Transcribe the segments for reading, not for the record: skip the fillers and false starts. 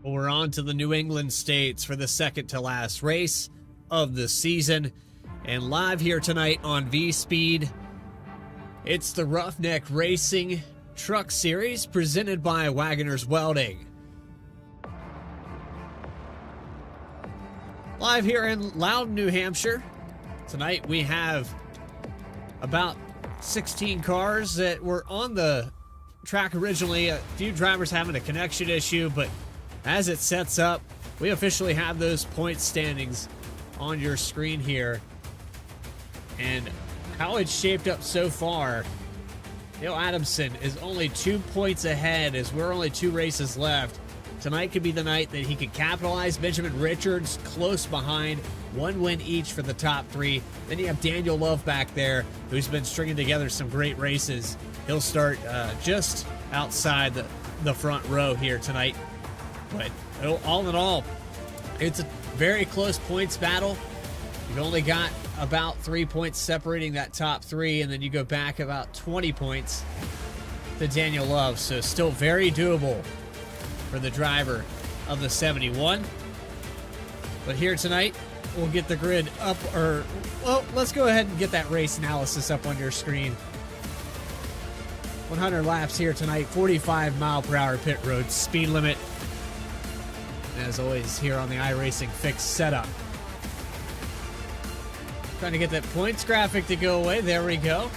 We're on to the New England states for the second to last race of the season. And live here tonight on V-Speed, it's the Roughneck Racing Truck Series presented by Wagoner's Welding. Live here in Loudon, New Hampshire. Tonight we have about 16 cars that were on the track originally. A few drivers having a connection issue, but as it sets up, we officially have those point standings on your screen here. And how it's shaped up so far, Dale Adamson is only 2 points ahead as we're only 2 races left. Tonight could be the night that he could capitalize. Benjamin Richards close behind, 1 win each for the top 3. Then you have Daniel Love back there, who's been stringing together some great races. He'll start just outside the front row here tonight. But all in all, it's a very close points battle. You've only got about 3 points separating that top 3, and then you go back about 20 points to Daniel Love. So still very doable for the driver of the 71. But here tonight, we'll get the grid up, well, let's go ahead and get that race analysis up on your screen. 100 laps here tonight, 45 mile per hour pit road speed limit. As always, here on the iRacing Fix setup. Trying to get that points graphic to go away. There we go.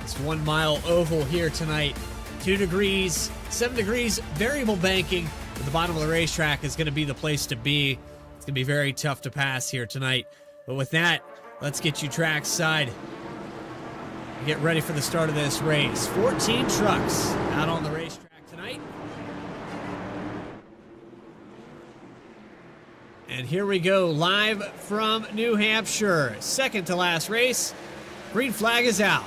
It's 1 mile oval here tonight. 2 degrees, 7 degrees, variable banking. At the bottom of the racetrack is going to be the place to be. It's going to be very tough to pass here tonight. But with that, let's get you trackside. Get ready for the start of this race. 14 trucks out on the racetrack tonight. And here we go, live from New Hampshire. Second to last race. Green flag is out.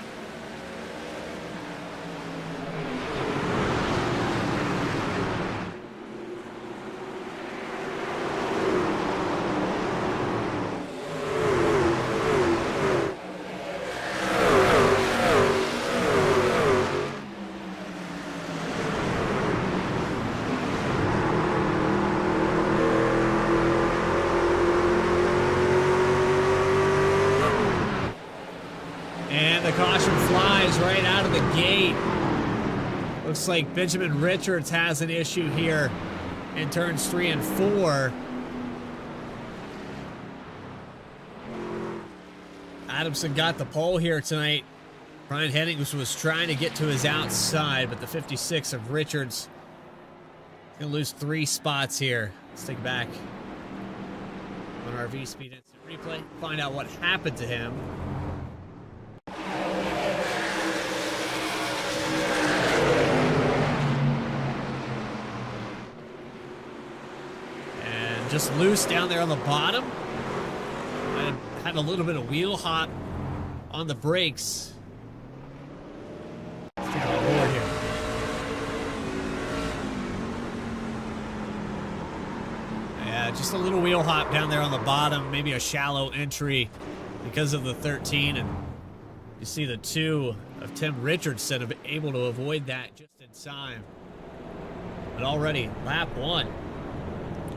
And the caution flies right out of the gate. Looks like Benjamin Richards has an issue here in turns 3 and 4. Adamson got the pole here tonight. Brian Hennings was trying to get to his outside, but the 56 of Richards going to lose 3 spots here. Let's take it back on our V-Speed instant replay. Find out what happened to him. Just loose down there on the bottom. I had a little bit of wheel hop on the brakes. Let's get on board here. Yeah, just a little wheel hop down there on the bottom. Maybe a shallow entry because of the 13. And you see the 2 of Tim Richardson have been able to avoid that just in time. But already, lap 1.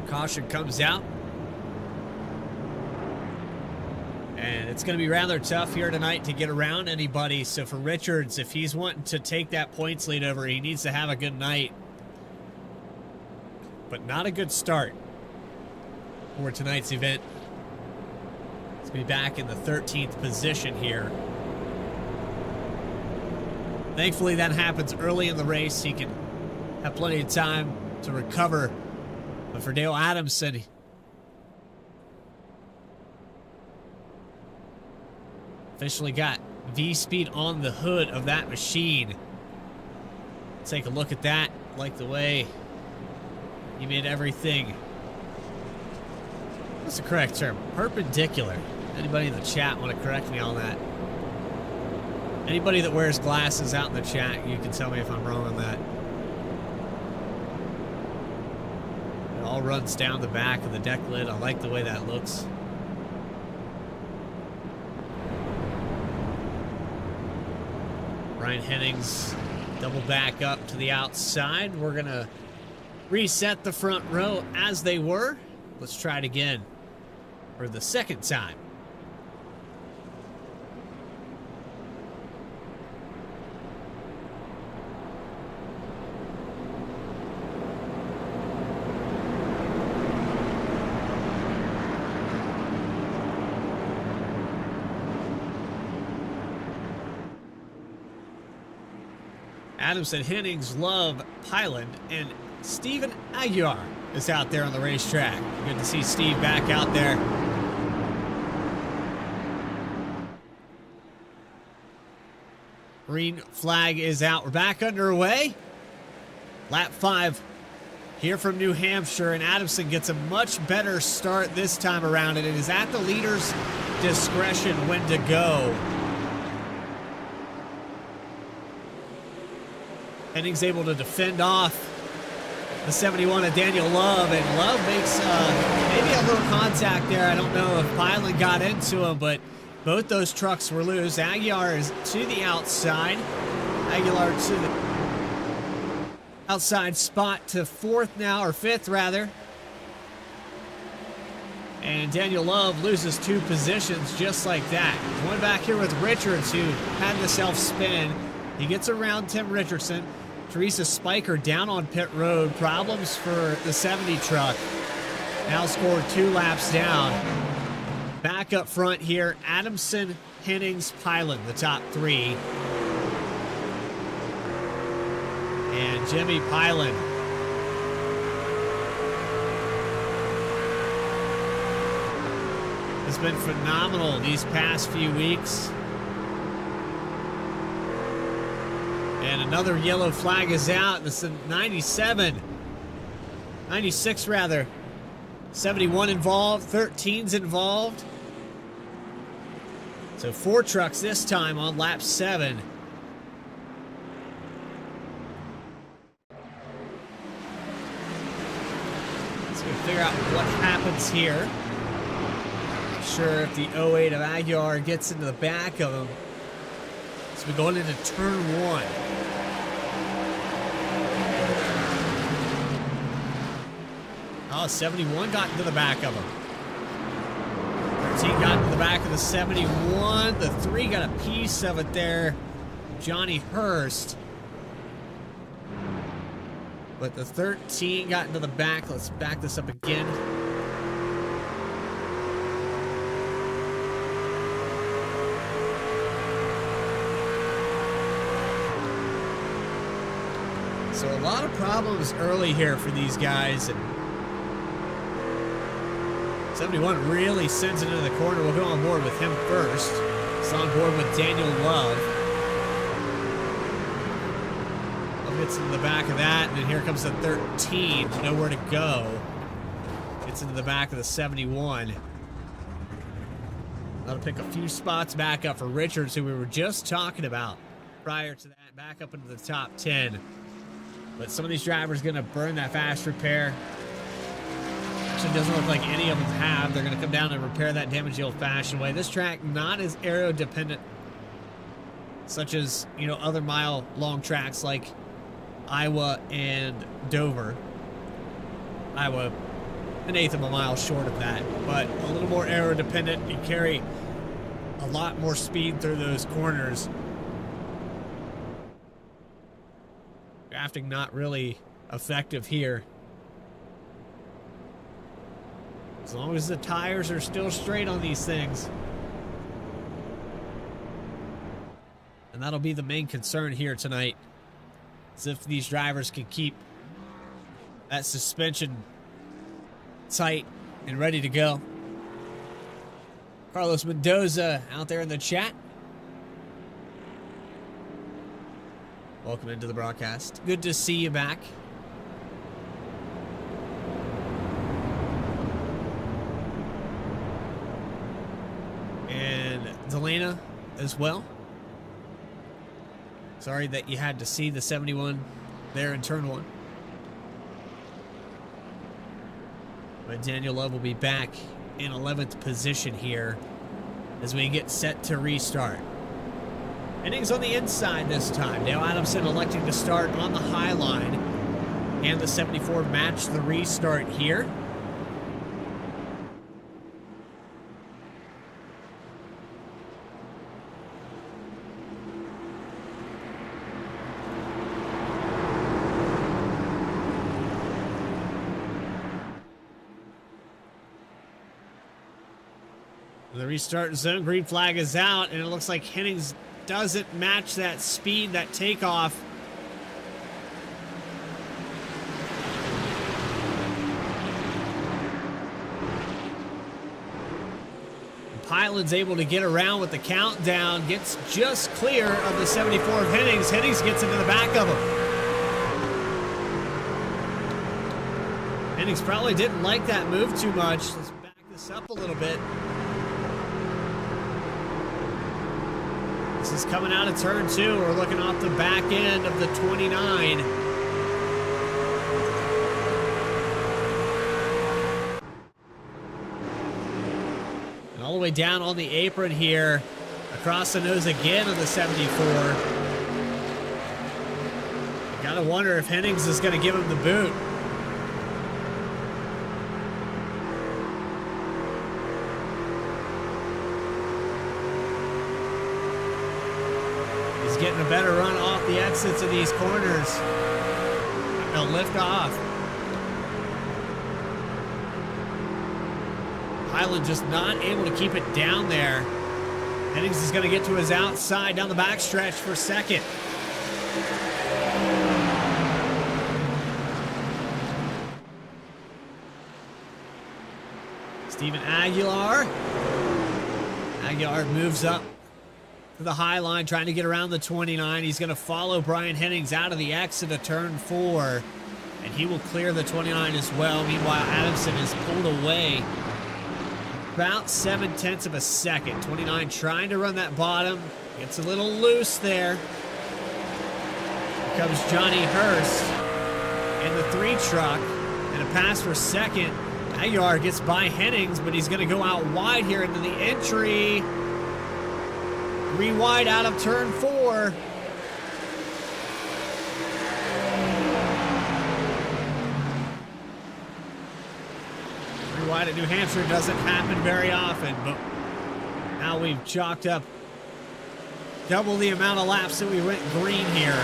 Caution comes out. And it's going to be rather tough here tonight to get around anybody. So for Richards, if he's wanting to take that points lead over, he needs to have a good night. But not a good start for tonight's event. He's going to be back in the 13th position here. Thankfully, that happens early in the race. He can have plenty of time to recover. But for Dale Adamson, officially got V-Speed on the hood of that machine. Take a look at that. Like the way he made everything. What's the correct term? Perpendicular. Anybody in the chat want to correct me on that? Anybody that wears glasses out in the chat, you can tell me if I'm wrong on that. All runs down the back of the deck lid. I like the way that looks. Ryan Hennings Double back up to the outside. We're going to reset the front row as they were. Let's try it again for the second time. Adamson, Hennings, Love, Hyland, and Steven Aguiar is out there on the racetrack. Good to see Steve back out there. Green flag is out. We're back underway. Lap 5 here from New Hampshire, and Adamson gets a much better start this time around, and it is at the leader's discretion when to go. Hennings able to defend off the 71 of Daniel Love, and Love makes maybe a little contact there. I don't know if Hyland got into him, but both those trucks were loose. Aguiar is to the outside. Aguilar to the outside spot to fourth now, or fifth rather. And Daniel Love loses 2 positions just like that. One back here with Richards, who had the self-spin. He gets around Tim Richardson. Teresa Spiker down on pit road. Problems for the 70 truck. Now scored 2 laps down. Back up front here, Adamson, Hennings, Hyland, the top 3. And Jimmy Hyland. Has been phenomenal these past few weeks. And another yellow flag is out. This is 96 rather. 71 involved, 13's involved. So 4 trucks this time on lap 7. So we figure out what happens here. Not sure if the 08 of Aguiar gets into the back of him. So we're going into turn 1. Oh, 71 got into the back of him. 13 got into the back of the 71. The 3 got a piece of it there. Johnny Hurst. But the 13 got into the back. Let's back this up again. So a lot of problems early here for these guys. And 71 really sends it into the corner. We'll go on board with him first. It's on board with Daniel Love. Love gets into the back of that, and then here comes the 13. Nowhere to go. Gets into the back of the 71. That'll pick a few spots back up for Richards, who we were just talking about prior to that. Back up into the top 10. But some of these drivers are going to burn that fast repair. Actually, doesn't look like any of them have. They're going to come down and repair that damage the old-fashioned way. This track not as aero-dependent, such as, you know, other mile-long tracks like Iowa and Dover. Iowa, 1/8 of a mile short of that, but a little more aero-dependent. You carry a lot more speed through those corners. Drafting not really effective here. As long as the tires are still straight on these things. And that'll be the main concern here tonight. Is if these drivers can keep that suspension tight and ready to go. Carlos Mendoza out there in the chat. Welcome into the broadcast. Good to see you back. And Delana as well. Sorry that you had to see the 71 there in turn 1. But Daniel Love will be back in 11th position here as we get set to restart. Hennings on the inside this time. Dale Adamson electing to start on the high line. And the 74 match the restart here. The restart zone, green flag is out, and it looks like Hennings doesn't match that speed, that takeoff. Pyland's able to get around with the countdown, gets just clear of the 74 of Hennings. Hennings gets into the back of him. Hennings probably didn't like that move too much. Let's back this up a little bit. This is coming out of turn 2. We're looking off the back end of the 29. And all the way down on the apron here, across the nose again of the 74. You gotta wonder if Hennings is gonna give him the boot. Getting a better run off the exits of these corners. They'll lift off. Pyland just not able to keep it down there. Hennings is going to get to his outside down the backstretch for second. Steven Aguilar. Aguilar moves up to the high line, trying to get around the 29. He's going to follow Brian Hennings out of the exit of turn 4, and he will clear the 29 as well. Meanwhile, Adamson is pulled away about 0.7 of a second. 29 trying to run that bottom. Gets a little loose there. Here comes Johnny Hurst in the 3 truck, and a pass for second. Aguilar gets by Hennings, but he's going to go out wide here into the entry. 3 wide out of turn 4. Wide at New Hampshire doesn't happen very often, but now we've chalked up double the amount of laps that we went green here.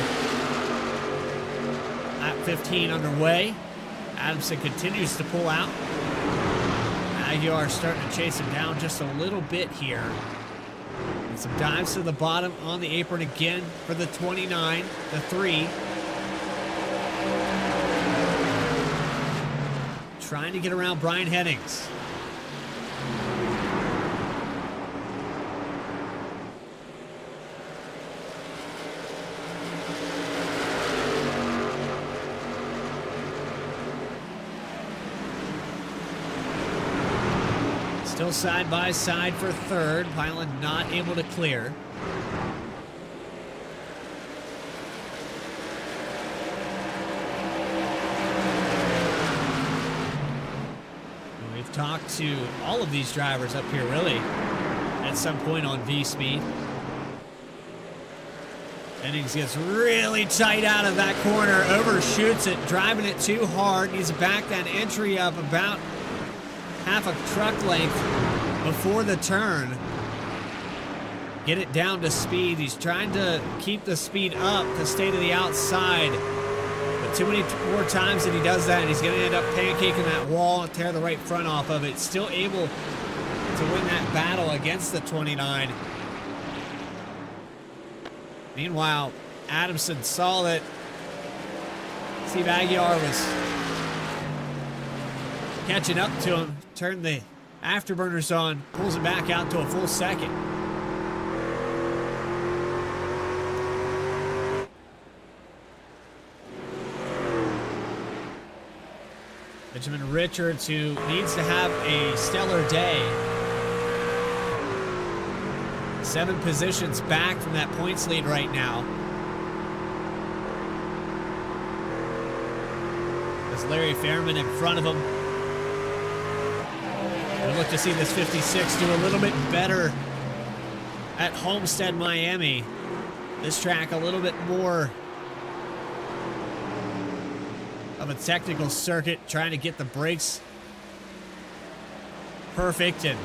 Lap 15 underway. Adamson continues to pull out. Aguilar starting to chase him down just a little bit here. And some dives to the bottom on the apron again for the 29, the 3. Trying to get around Brian Hennings. Still side by side for third. Pyland not able to clear. Talked to all of these drivers up here really at some point on V-Speed. Hennings gets really tight out of that corner, overshoots it, driving it too hard. Needs to back that entry up about half a truck length before the turn. Get it down to speed. He's trying to keep the speed up to stay to the outside. Too many more times that he does that, and he's going to end up pancaking that wall and tear the right front off of it. Still able to win that battle against the 29. Meanwhile, Adamson saw that Steve Aguilar was catching up to him, turned the afterburners on, pulls it back out to a full second. Benjamin Richards, who needs to have a stellar day. 7 positions back from that points lead right now. There's Larry Fairman in front of him. We look to see this 56 do a little bit better at Homestead, Miami. This track a little bit more of a technical circuit, trying to get the brakes perfect and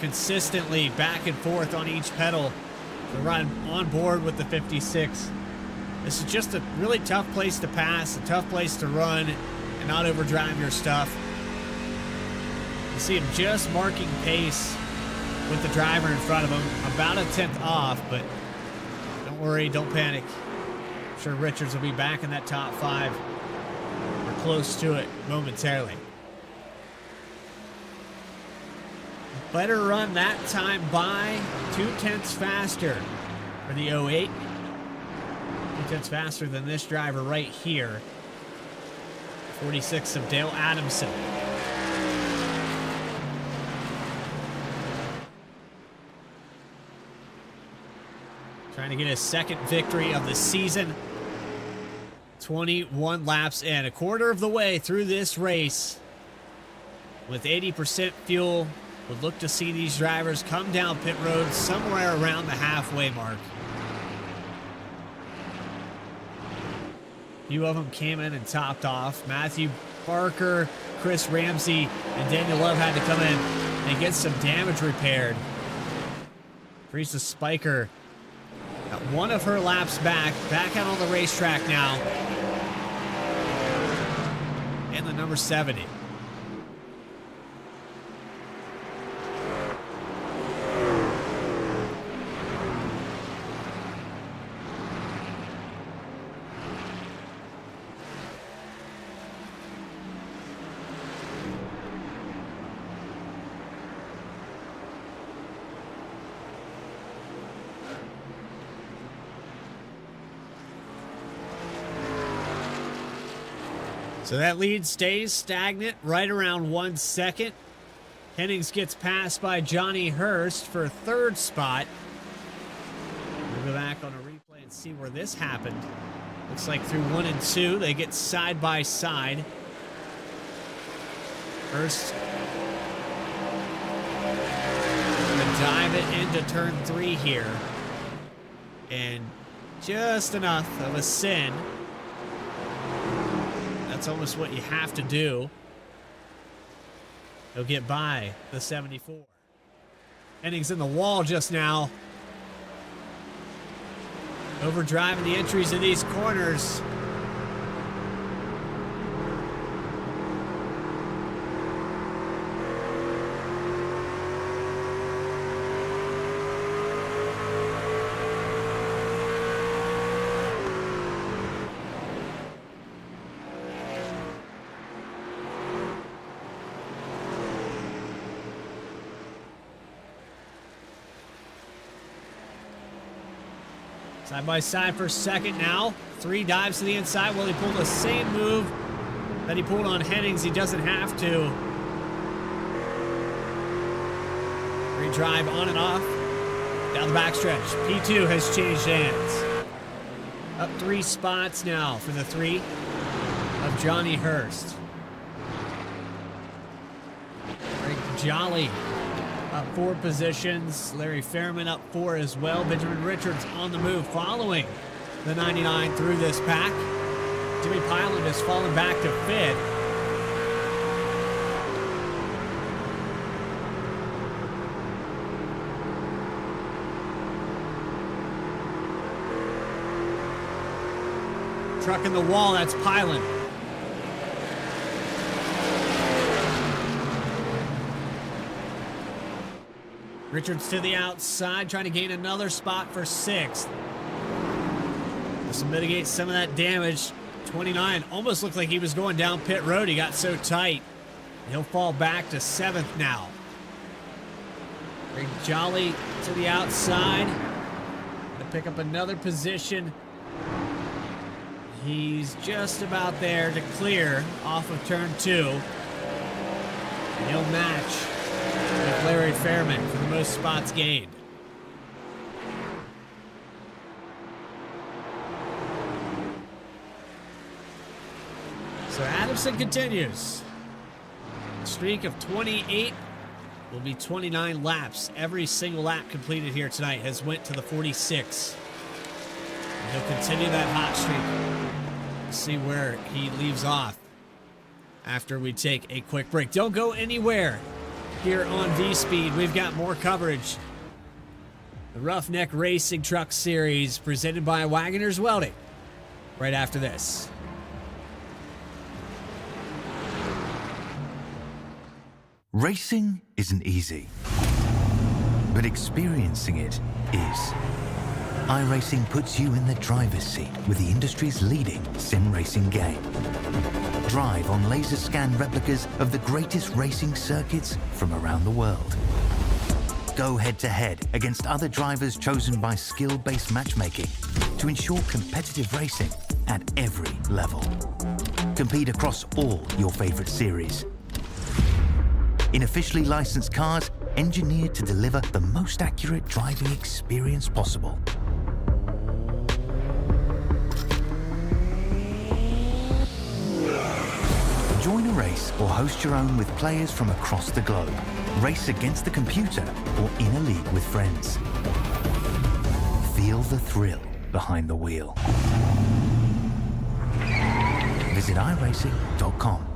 consistently back and forth on each pedal to run on board with the 56. This is just a really tough place to pass, a tough place to run and not overdrive your stuff. You see him just marking pace with the driver in front of him, about a tenth off, but don't worry, don't panic. I'm sure Richards will be back in that top 5 or close to it momentarily. Better run that time by 0.2 faster for the 08. 0.2 faster than this driver right here. 46 of Dale Adamson. Trying to get his second victory of the season. 21 laps and a quarter of the way through this race. With 80% fuel, would look to see these drivers come down pit road somewhere around the halfway mark. A few of them came in and topped off. Matthew Barker, Chris Ramsey, and Daniel Love had to come in and get some damage repaired. Teresa Spiker got one of her laps back out on the racetrack now. And the number 70. So that lead stays stagnant right around 1 second. Hennings gets passed by Johnny Hurst for third spot. We'll go back on a replay and see where this happened. Looks like through 1 and 2, they get side by side. Hurst gonna dive it into turn 3 here. And just enough of a sin. That's almost what you have to do. He'll get by the 74. Hennings in the wall just now. Overdriving the entries of these corners. Side by side for second now. 3 dives to the inside. Will he pull the same move that he pulled on Hennings? He doesn't have to. Redrive on and off. Down the backstretch. P2 has changed hands. Up 3 spots now for the 3 of Johnny Hurst. Greg Jolly up 4 positions. Larry Fairman up 4 as well. Benjamin Richards on the move following the 99 through this pack. Jimmy Pyland has fallen back to 5th. Truck in the wall, that's Pyland. Richards to the outside, trying to gain another spot for 6th. This will mitigate some of that damage. 29 almost looked like he was going down pit road. He got so tight. He'll fall back to 7th now. Greg Jolly to the outside to pick up another position. He's just about there to clear off of turn 2. And he'll match with Larry Fairman for the most spots gained. So Adamson continues. A streak of 28 will be 29 laps. Every single lap completed here tonight has went to the 46. He'll continue that hot streak. See where he leaves off after we take a quick break. Don't go anywhere here on V-Speed. We've got more coverage. The Roughneck Racing Truck Series presented by Wagoner's Welding right after this. Racing isn't easy, but experiencing it is. iRacing puts you in the driver's seat with the industry's leading sim racing game. Drive on laser scan replicas of the greatest racing circuits from around the world. Go head-to-head against other drivers chosen by skill-based matchmaking to ensure competitive racing at every level. Compete across all your favorite series. In officially licensed cars, engineered to deliver the most accurate driving experience possible. Join a race or host your own with players from across the globe. Race against the computer or in a league with friends. Feel the thrill behind the wheel. Visit iRacing.com.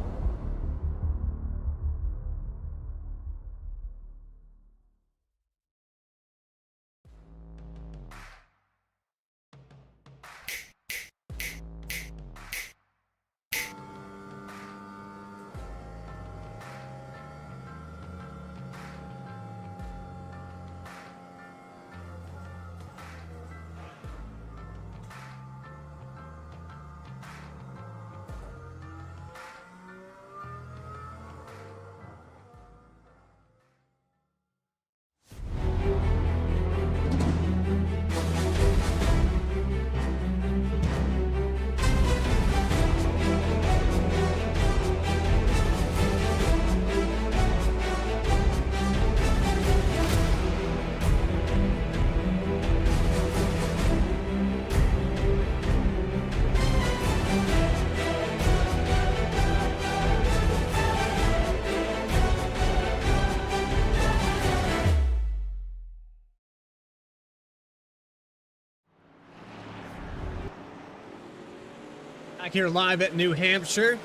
Back here live at New Hampshire.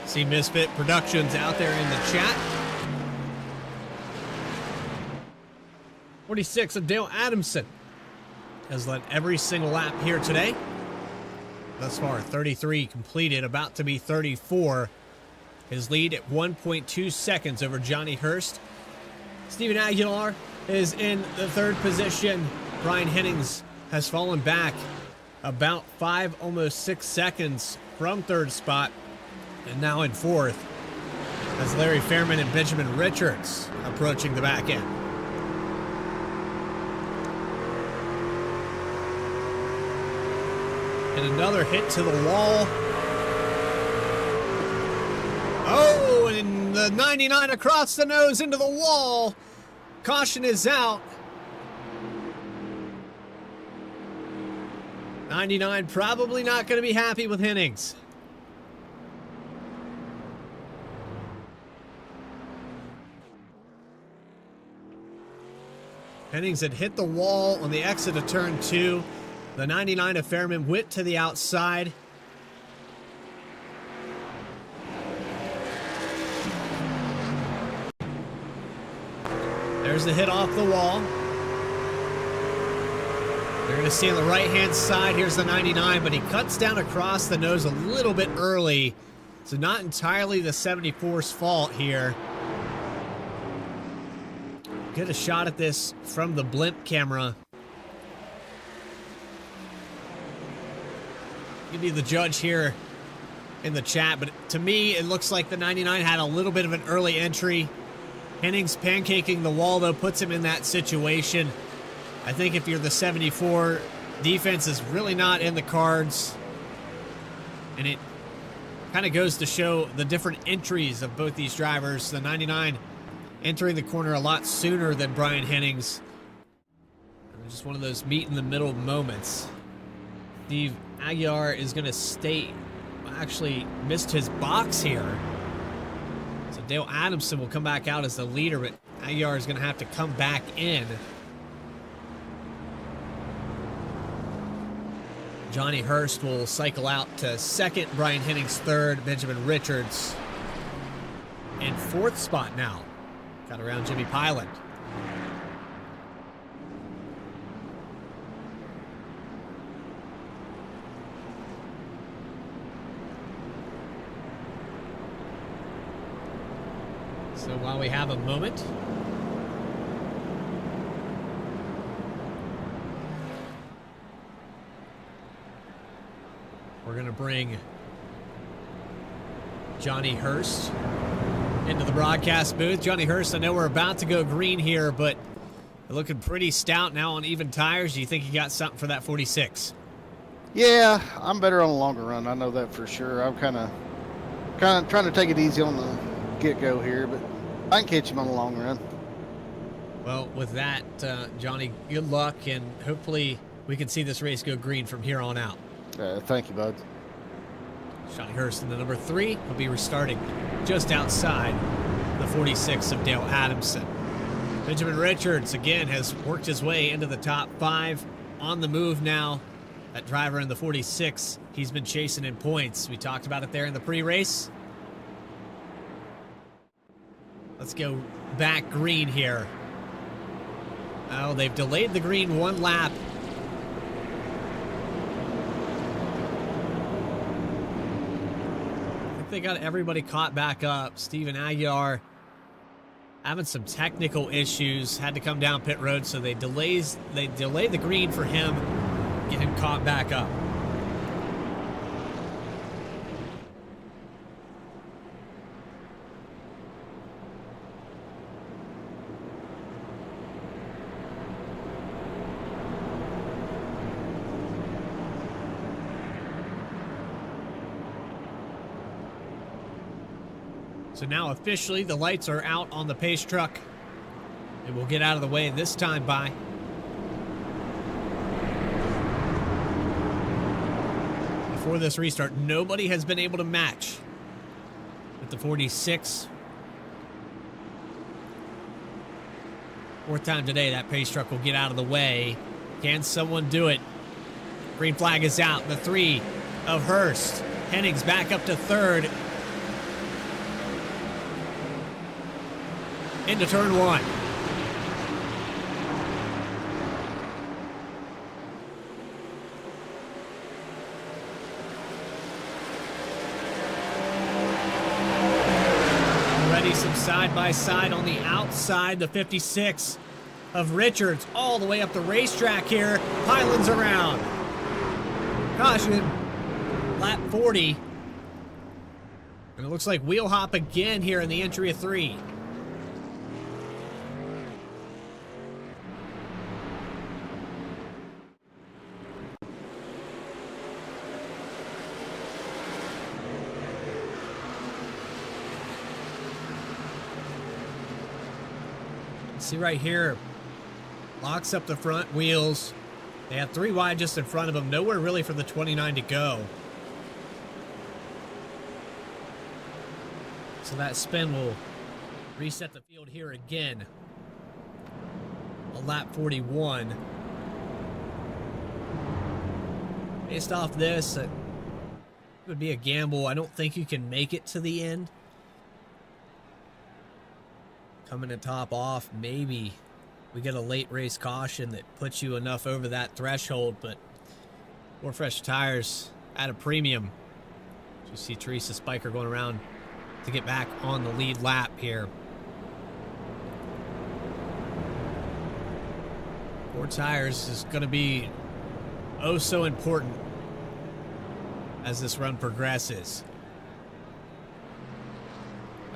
See Misfit Productions out there in the chat. 46 of Dale Adamson has led every single lap here today. Thus far, 33 completed, about to be 34. His lead at 1.2 seconds over Johnny Hurst. Steven Aguilar is in the third position. Brian Hennings has fallen back about 5, almost 6 seconds from third spot, and now in fourth as Larry Fairman and Benjamin Richards approaching the back end. And another hit to the wall. Oh, and the 99 across the nose into the wall. Caution is out. 99 probably not going to be happy with Hennings. Hennings had hit the wall on the exit of turn 2. The 99 of Fairman went to the outside. There's the hit off the wall. You're going to see on the right-hand side, here's the 99, but he cuts down across the nose a little bit early. So not entirely the 74's fault here. Get a shot at this from the blimp camera. You be the judge here in the chat, but to me, it looks like the 99 had a little bit of an early entry. Hennings pancaking the wall, though, puts him in that situation. I think if you're the 74, defense is really not in the cards. And it kind of goes to show the different entries of both these drivers. The 99 entering the corner a lot sooner than Brian Hennings. Just one of those meet-in-the-middle moments. Steve Aguilar is going to stay, actually missed his box here. So Dale Adamson will come back out as the leader, but Aguilar is going to have to come back in. Johnny Hurst will cycle out to second, Brian Hennings third, Benjamin Richards in fourth spot now. Got around Jimmy Pyland. So while we have a moment, we're going to bring Johnny Hurst into the broadcast booth. Johnny Hurst, I know we're about to go green here, but you're looking pretty stout now on even tires. Do you think you got something for that 46? Yeah, I'm better on the longer run. I know that for sure. I'm kind of trying to take it easy on the get-go here, but I can catch him on the long run. Well, with that, Johnny, good luck, and hopefully we can see this race go green from here on out. Thank you, bud. Johnny Hurst in the number 3 will be restarting just outside the 46 of Dale Adamson. Benjamin Richards, again, has worked his way into the top 5. On the move now. That driver in the 46, he's been chasing in points. We talked about it there in the pre-race. Let's go back green here. Oh, they've delayed the green 1 lap. I think they got everybody caught back up. Steven Aguiar having some technical issues. Had to come down pit road, so they delayed the green for him. Get him caught back up. So now officially the lights are out on the pace truck, and we'll get out of the way this time by. Before this restart, nobody has been able to match with the 46. Fourth time today, that pace truck will get out of the way. Can someone do it? Green flag is out. The 3 of Hurst. Hennings back up to third. Into turn 1. Already some side-by-side on the outside. The 56 of Richards all the way up the racetrack here. Pyland's around. Caution. Lap 40. And it looks like wheel hop again here in the entry of 3. See right here, locks up the front wheels. They have 3 wide just in front of them. Nowhere really for the 29 to go. So that spin will reset the field here again. A lap 41. Based off this, it would be a gamble. I don't think you can make it to the end. Coming to top off, maybe we get a late race caution that puts you enough over that threshold, but 4 fresh tires at a premium. You see Teresa Spiker going around to get back on the lead lap here. 4 tires is going to be oh so important as this run progresses.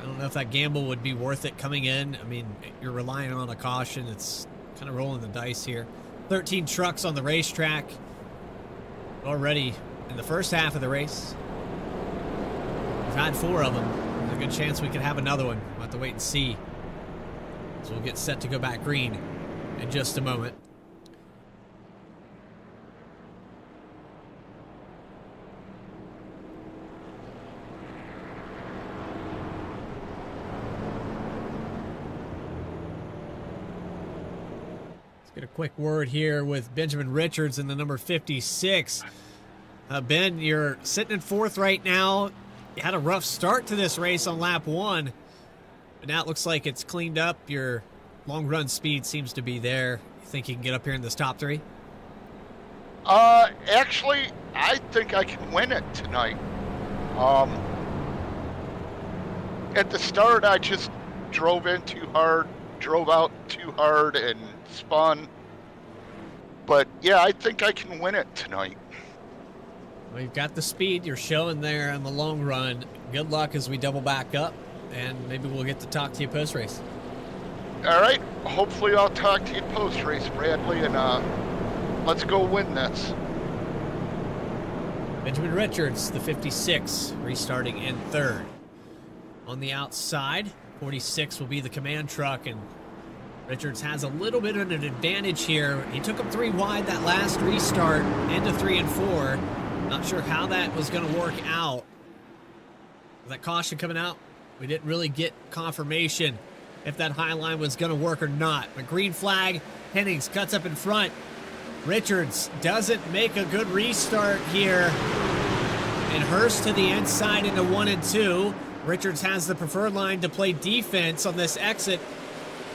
I don't know if that gamble would be worth it coming in. I mean, you're relying on a caution. It's kind of rolling the dice here. 13 trucks on the racetrack already in the first half of the race. We've had 4 of them. There's a good chance we could have another one. We'll have to wait and see. So we'll get set to go back green in just a moment. Get a quick word here with Benjamin Richards in the number 56. Ben, you're sitting in fourth right now. You had a rough start to this race on lap 1, but now it looks like it's cleaned up. Your long run speed seems to be there. You think you can get up here in this top 3? Actually, I think I can win it tonight. At the start, I just drove in too hard, drove out too hard, and spun. But yeah, I think I can win it tonight. Well, you've got the speed you're showing there in the long run. Good luck as we double back up, and maybe we'll get to talk to you post-race. All right. Hopefully I'll talk to you post-race, Bradley, and let's go win this. Benjamin Richards, the 56, restarting in 3rd. On the outside, 46 will be the command truck, and Richards has a little bit of an advantage here. He took him 3 wide that last restart, into 3 and 4. Not sure how that was going to work out. With that caution coming out, we didn't really get confirmation if that high line was going to work or not. But green flag, Hennings cuts up in front. Richards doesn't make a good restart here. And Hurst to the inside into 1 and 2. Richards has the preferred line to play defense on this exit.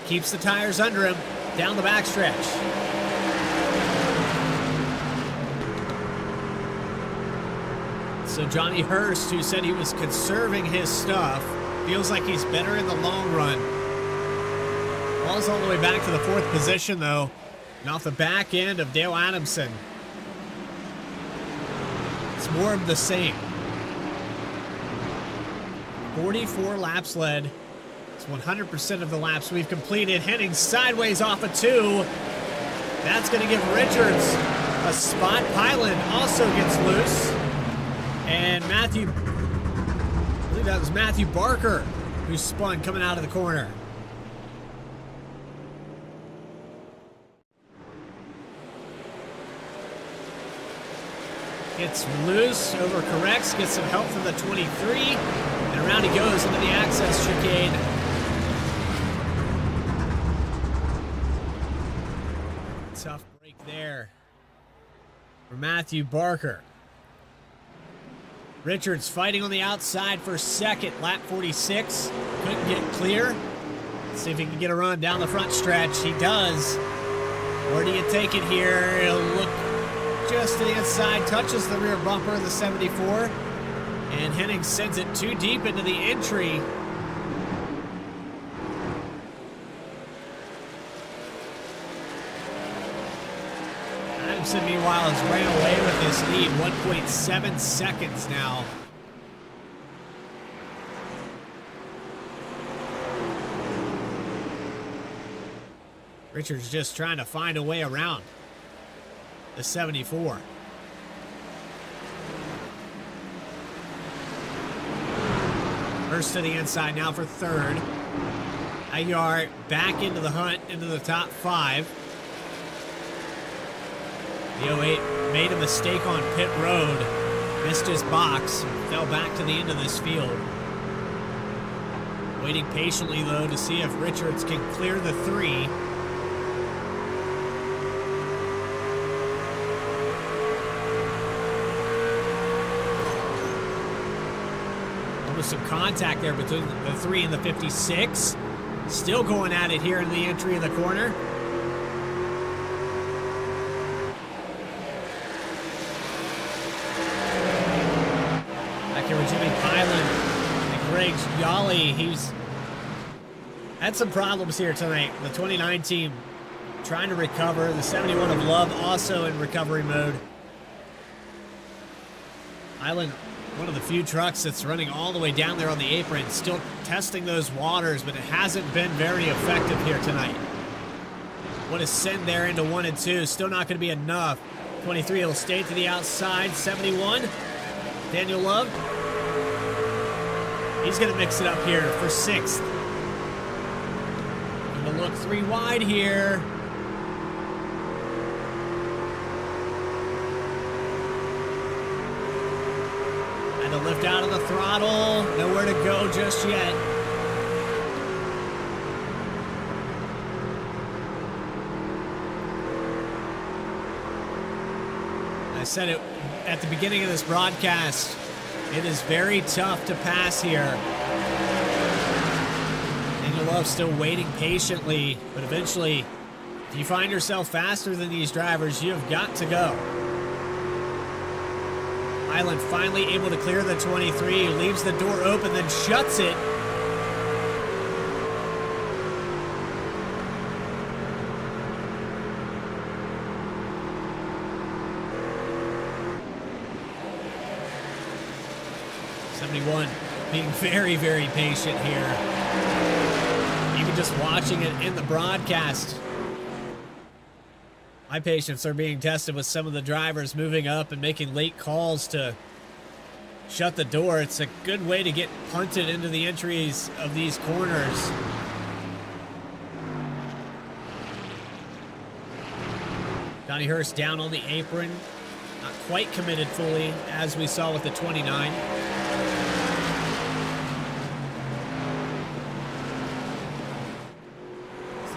Keeps the tires under him down the backstretch. So Johnny Hurst, who said he was conserving his stuff, feels like he's better in the long run. Ball's all the way back to the 4th position, though, and off the back end of Dale Adamson. It's more of the same. 44 laps led. It's 100% of the laps we've completed. Henning sideways off a 2. That's going to give Richards a spot. Pylan also gets loose. And I believe that was Matthew Barker who spun coming out of the corner. Gets loose, overcorrects, gets some help from the 23, and around he goes into the access chicane. Tough break there for Matthew Barker. Richards fighting on the outside for 2nd, lap 46. Couldn't get clear. Let's see if he can get a run down the front stretch. He does. Where do you take it here? He'll look just to the inside, touches the rear bumper of the 74, and Henning sends it too deep into the entry. Adamson, meanwhile, has ran away with this lead, 1.7 seconds now. Richards just trying to find a way around the 74. Hurst to the inside now for 3rd. Aguiar back into the hunt, into the top 5. The 08 made a mistake on pit road, missed his box, fell back to the end of this field. Waiting patiently, though, to see if Richards can clear the 3. Some contact there between the 3 and the 56. Still going at it here in the entry of the corner. Back here with Jimmy Pylan and Greg Yali. He's had some problems here tonight. The 29 team trying to recover. The 71 of Love also in recovery mode. Pylan, one of the few trucks that's running all the way down there on the apron, still testing those waters, but it hasn't been very effective here tonight. What a send there into 1 and 2, still not going to be enough. 23 will stay to the outside. 71, Daniel Love. He's going to mix it up here for 6th. Going to look 3 wide here. To lift out of the throttle, nowhere to go just yet. I said it at the beginning of this broadcast. It is very tough to pass here. And you'll love still waiting patiently, but eventually, if you find yourself faster than these drivers, you have got to go. Island finally able to clear the 23, leaves the door open, then shuts it. Being very, very patient here. Even just watching it in the broadcast. My patience are being tested with some of the drivers moving up and making late calls to shut the door. It's a good way to get punted into the entries of these corners. Johnny Hurst down on the apron. Not quite committed fully, as we saw with the 29.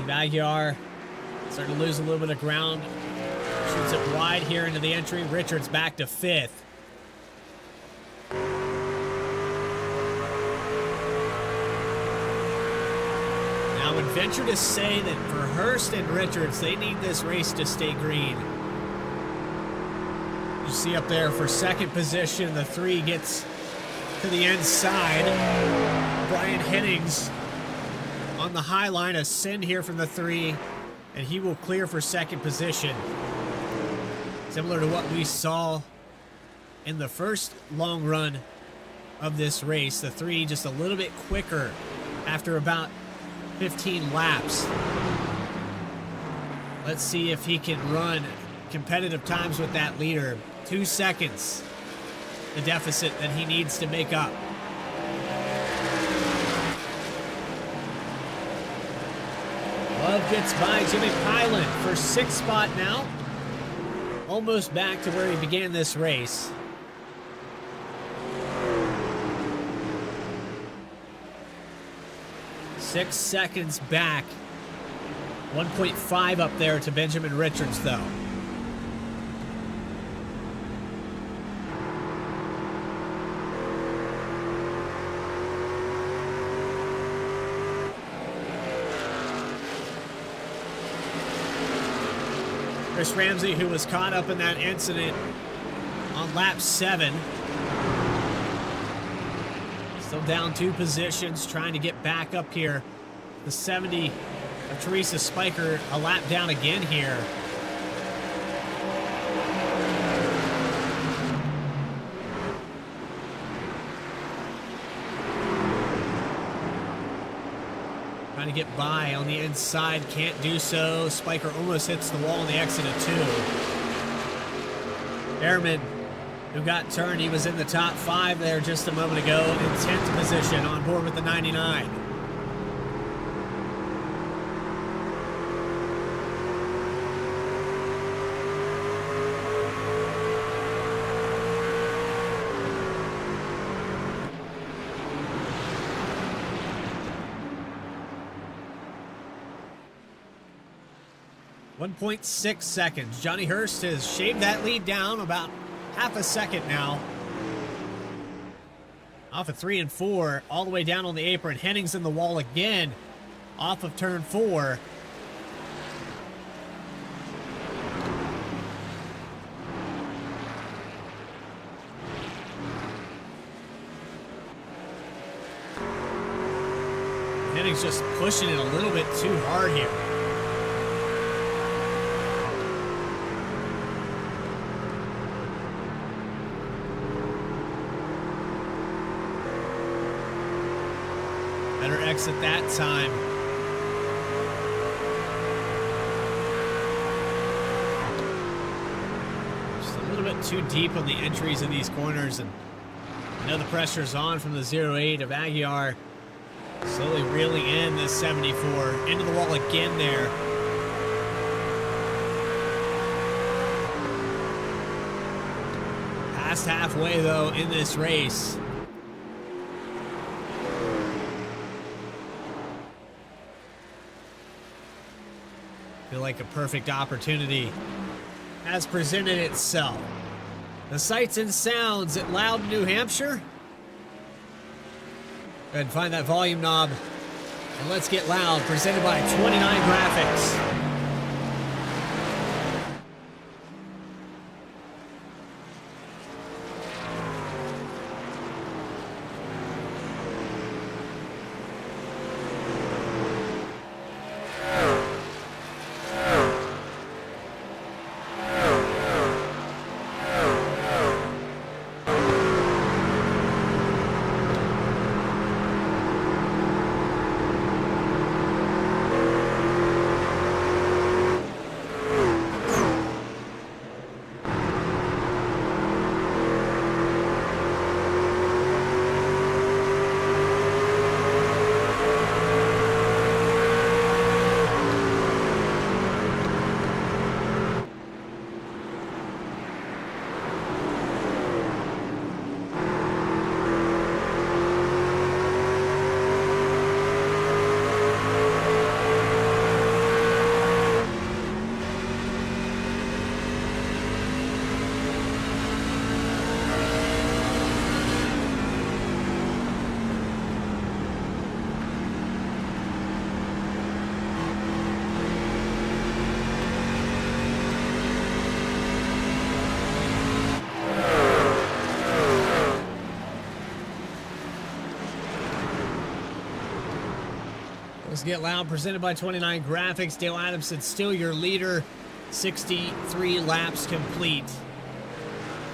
Magyar starting to lose a little bit of ground. Shoots it wide here into the entry. Richards back to 5th. Now, I would venture to say that for Hurst and Richards, they need this race to stay green. You see up there for second position, the 3 gets to the inside. Brian Hennings on the high line, a send here from the 3, and he will clear for second position. Similar to what we saw in the first long run of this race. The 3 just a little bit quicker after about 15 laps. Let's see if he can run competitive times with that leader. 2 seconds, the deficit that he needs to make up. Love gets by Jimmy Pilan for 6th spot now. Almost back to where he began this race. Six seconds back. 1.5 up there to Benjamin Richards, though. Chris Ramsey, who was caught up in that incident on lap 7. Still down 2 positions, trying to get back up here. The 70 of Teresa Spiker, a lap down again here. Trying to get by on the inside, can't do so. Spiker almost hits the wall on the exit of 2. Ehrman, who got turned, he was in the top 5 there just a moment ago, in 10th position on board with the 99. .6 seconds. Johnny Hurst has shaved that lead down about half a second now. Off of 3 and 4, all the way down on the apron. Hennings in the wall again, off of turn 4. Hennings just pushing it a little bit too hard here. Better exit that time. Just a little bit too deep on the entries in these corners, and I know the pressure's on from the 08 of Aguiar. Slowly reeling in this 74. Into the wall again there. Past halfway, though, in this race. Feel like a perfect opportunity has presented itself. The sights and sounds at Loudon, New Hampshire. Go ahead and find that volume knob. And let's get loud, presented by 29 Graphics. Let's get loud, presented by 29 Graphics. Dale Adamson still your leader. 63 laps complete.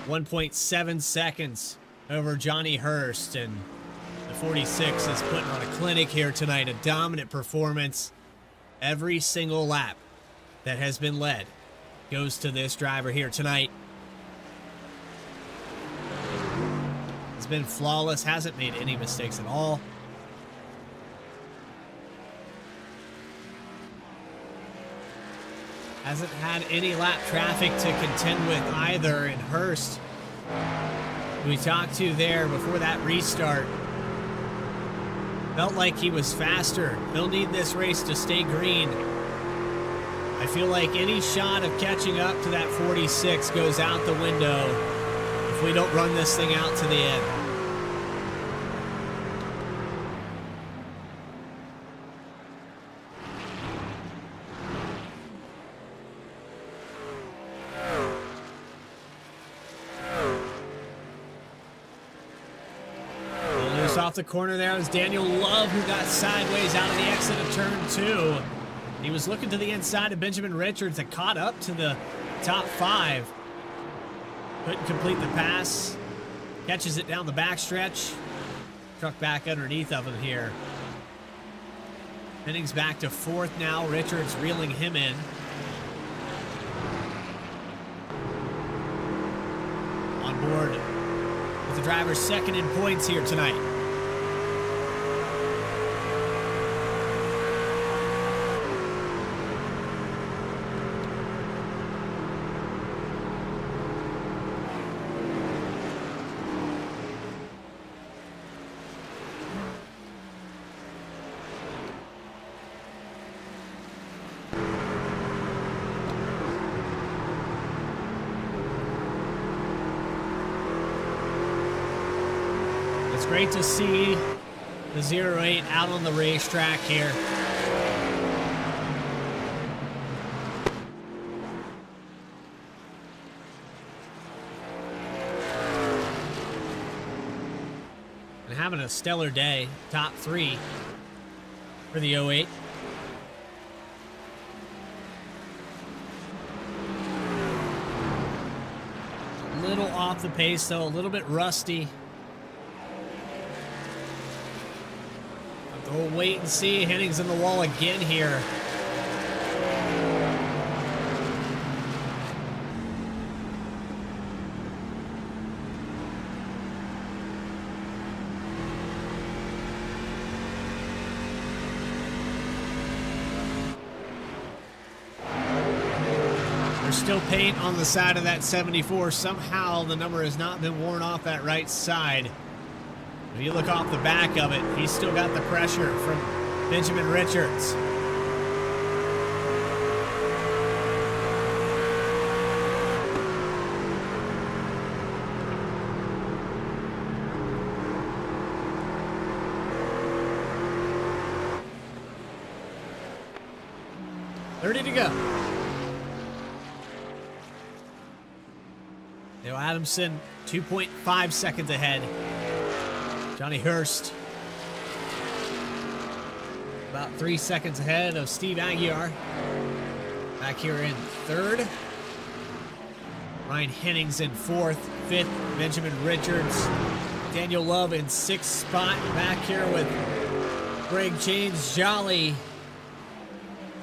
1.7 seconds over Johnny Hurst. And the 46 is putting on a clinic here tonight. A dominant performance. Every single lap that has been led goes to this driver here tonight. It's been flawless. Hasn't made any mistakes at all. Hasn't had any lap traffic to contend with either. And Hurst, who we talked to there before that restart, felt like he was faster. He'll need this race to stay green. I feel like any shot of catching up to that 46 goes out the window if we don't run this thing out to the end. Off the corner there was Daniel Love, who got sideways out of the exit of turn 2. He was looking to the inside of Benjamin Richards and caught up to the top 5. Couldn't complete the pass. Catches it down the backstretch. Truck back underneath of him here. Hennings back to 4th now. Richards reeling him in. On board with the driver's second in points here tonight. Great to see the 08 out on the racetrack here. And having a stellar day, top 3 for the 08. A little off the pace though, a little bit rusty. We'll wait and see. Hennings in the wall again here. There's still paint on the side of that 74. Somehow the number has not been worn off that right side. If you look off the back of it, he's still got the pressure from Benjamin Richards. 30 to go. Dale Adamson, 2.5 seconds ahead. Johnny Hurst, about 3 seconds ahead of Steve Aguiar. Back here in third. Ryan Hennings in fourth. Fifth, Benjamin Richards. Daniel Love in sixth spot. Back here with Greg James Jolly.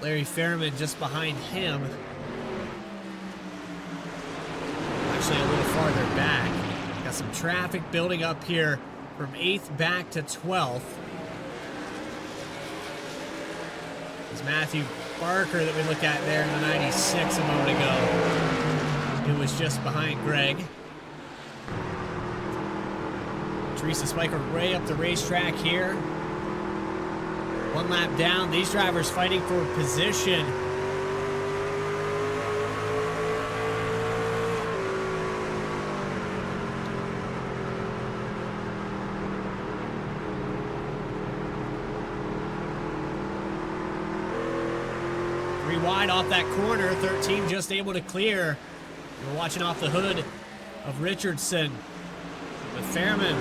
Larry Fairman just behind him. Actually a little farther back. Got some traffic building up here from 8th back to 12th. It's Matthew Barker that we look at there in the 96 a moment ago. It was just behind Greg. Teresa Spiker way up the racetrack here. One lap down. These drivers fighting for position. Three wide off that corner. 13 just able to clear. We're watching off the hood of Richardson. But Fairman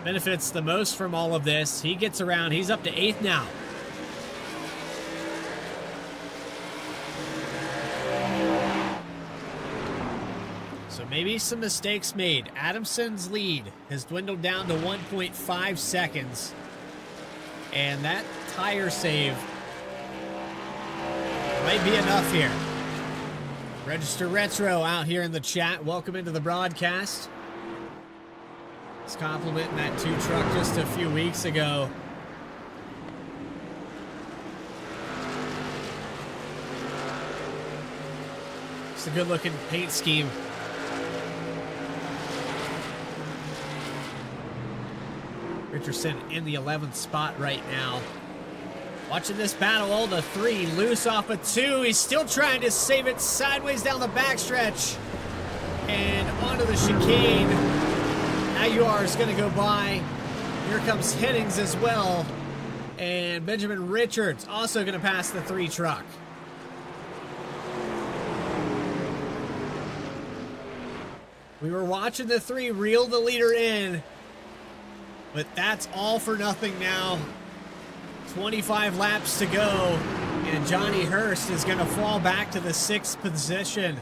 benefits the most from all of this. He gets around. He's up to 8th now. So maybe some mistakes made. Adamson's lead has dwindled down to 1.5 seconds. And that tire save might be enough here. Register Retro out here in the chat. Welcome into the broadcast. He's complimenting that 2 truck just a few weeks ago. It's a good looking paint scheme. Richardson in the 11th spot right now. Watching this battle, all the 3 loose off of 2. He's still trying to save it sideways down the backstretch. And onto the chicane. Aguiar is going to go by. Here comes Hennings as well. And Benjamin Richards also going to pass the 3 truck. We were watching the 3 reel the leader in. But that's all for nothing now. 25 laps to go. And Johnny Hurst is going to fall back to the 6th position.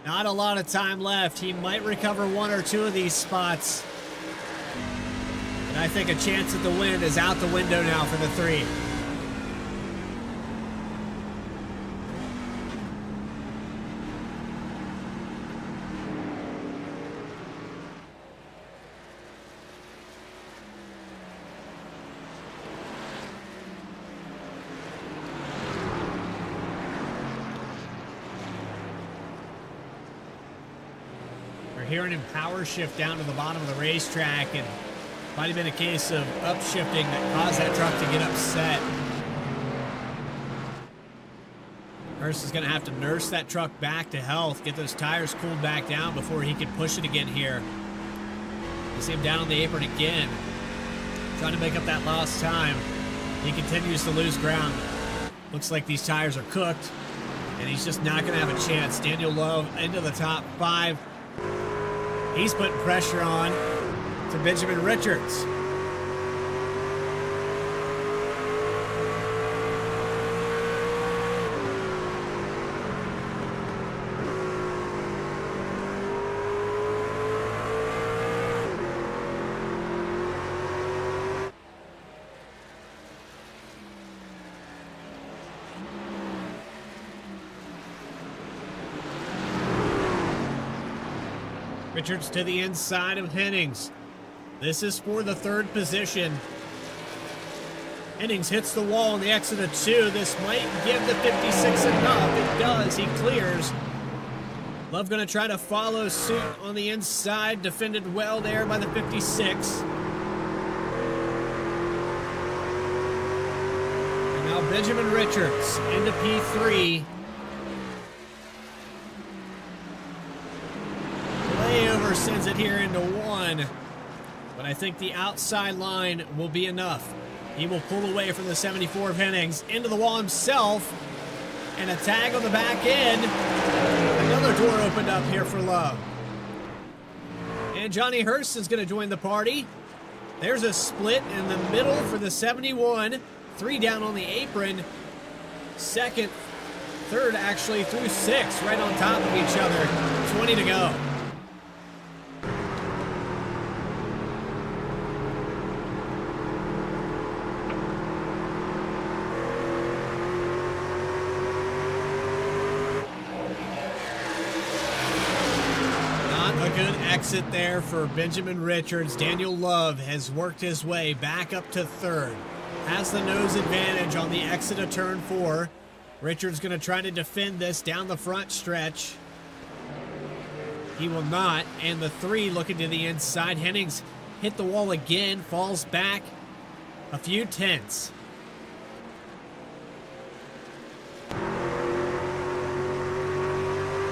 Not a lot of time left. He might recover 1 or 2 of these spots. And I think a chance at the win is out the window now for the 3. Hearing him power shift down to the bottom of the racetrack, and might have been a case of upshifting that caused that truck to get upset. Hurst is going to have to nurse that truck back to health, get those tires cooled back down before he can push it again here. You see him down on the apron again, trying to make up that lost time. He continues to lose ground. Looks like these tires are cooked, and he's just not going to have a chance. Daniel Love into the top 5. He's putting pressure on to Benjamin Richards. Richards to the inside of Hennings. This is for the 3rd position. Hennings hits the wall on the exit of 2. This might give the 56 enough. It does. He clears. Love going to try to follow suit on the inside. Defended well there by the 56. And now Benjamin Richards into P3. Sends it here into 1, but I think the outside line will be enough. He will pull away from the 74 of Hennings into the wall himself. And a tag on the back end. Another door opened up here for Love. And Johnny Hurst is going to join the party. There's a split in the middle for the 71. 3 down on the apron. Second, third actually through 6 right on top of each other. 20 to go. Exit there for Benjamin Richards. Daniel Love has worked his way back up to third. Has the nose advantage on the exit of turn 4. Richards going to try to defend this down the front stretch. He will not. And the 3 looking to the inside. Hennings hit the wall again. Falls back a few tenths.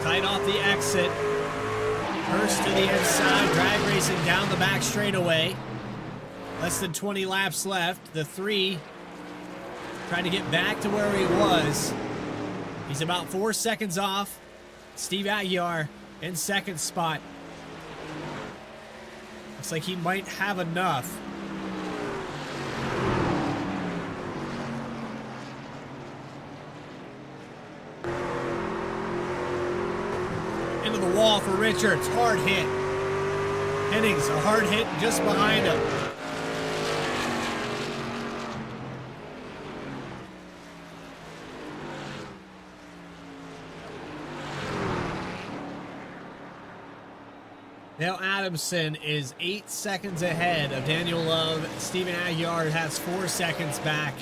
Tight off the exit. Hurst to the inside, drag racing down the back straightaway. Less than 20 laps left. The 3 trying to get back to where he was. He's about 4 seconds off. Steve Aguiar in second spot. Looks like he might have enough. Into the wall for Richards. Hard hit. Hennings, a hard hit just behind him. Now Adamson is 8 seconds ahead of Daniel Love. Steven Aguiar has 4 seconds back.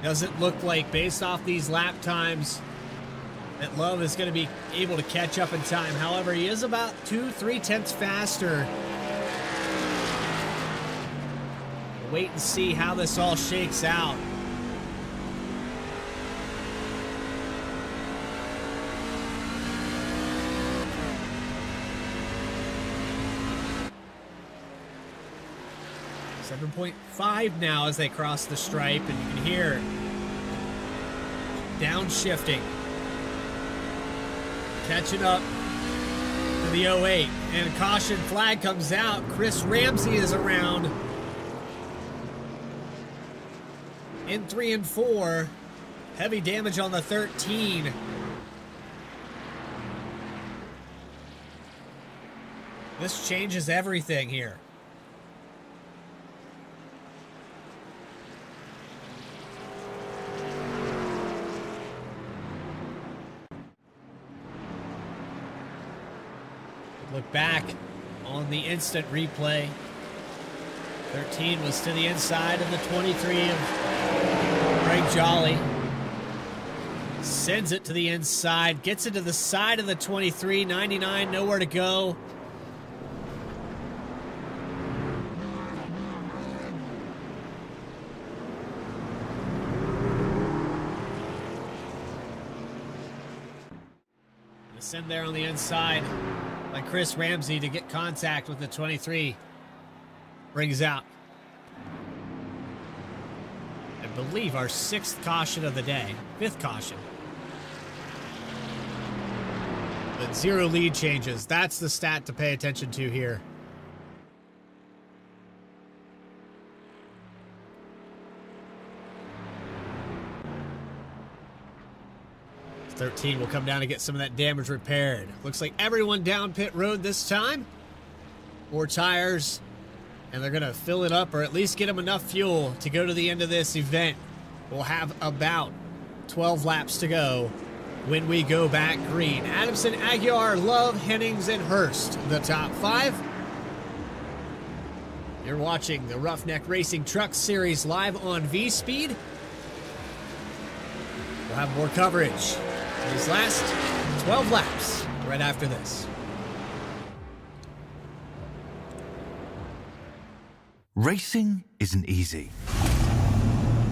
Doesn't look like, based off these lap times, that Love is going to be able to catch up in time. However, he is about 2-3 tenths faster. We'll wait and see how this all shakes out. .5 now as they cross the stripe, and you can hear downshifting. Catching up to the 08, and a caution flag comes out. Chris Ramsey is around in 3 and 4. Heavy damage on the 13. This changes everything here. Look back on the instant replay. 13 was to the inside of the 23 of Greg Jolly. Sends it to the inside, gets it to the side of the 23, 99, nowhere to go. Send there on the inside by Chris Ramsey to get contact with the 23. Brings out, I believe, our 6th caution of the day. 5th caution. But 0 lead changes. That's the stat to pay attention to here. 13 will come down to get some of that damage repaired. Looks like everyone down pit road this time. 4 tires, and they're going to fill it up, or at least get them enough fuel to go to the end of this event. We'll have about 12 laps to go when we go back green. Adamson, Aguiar, Love, Hennings, and Hurst, the top 5. You're watching the Roughneck Racing Truck Series live on V-Speed. We'll have more coverage these last 12 laps right after this. Racing isn't easy,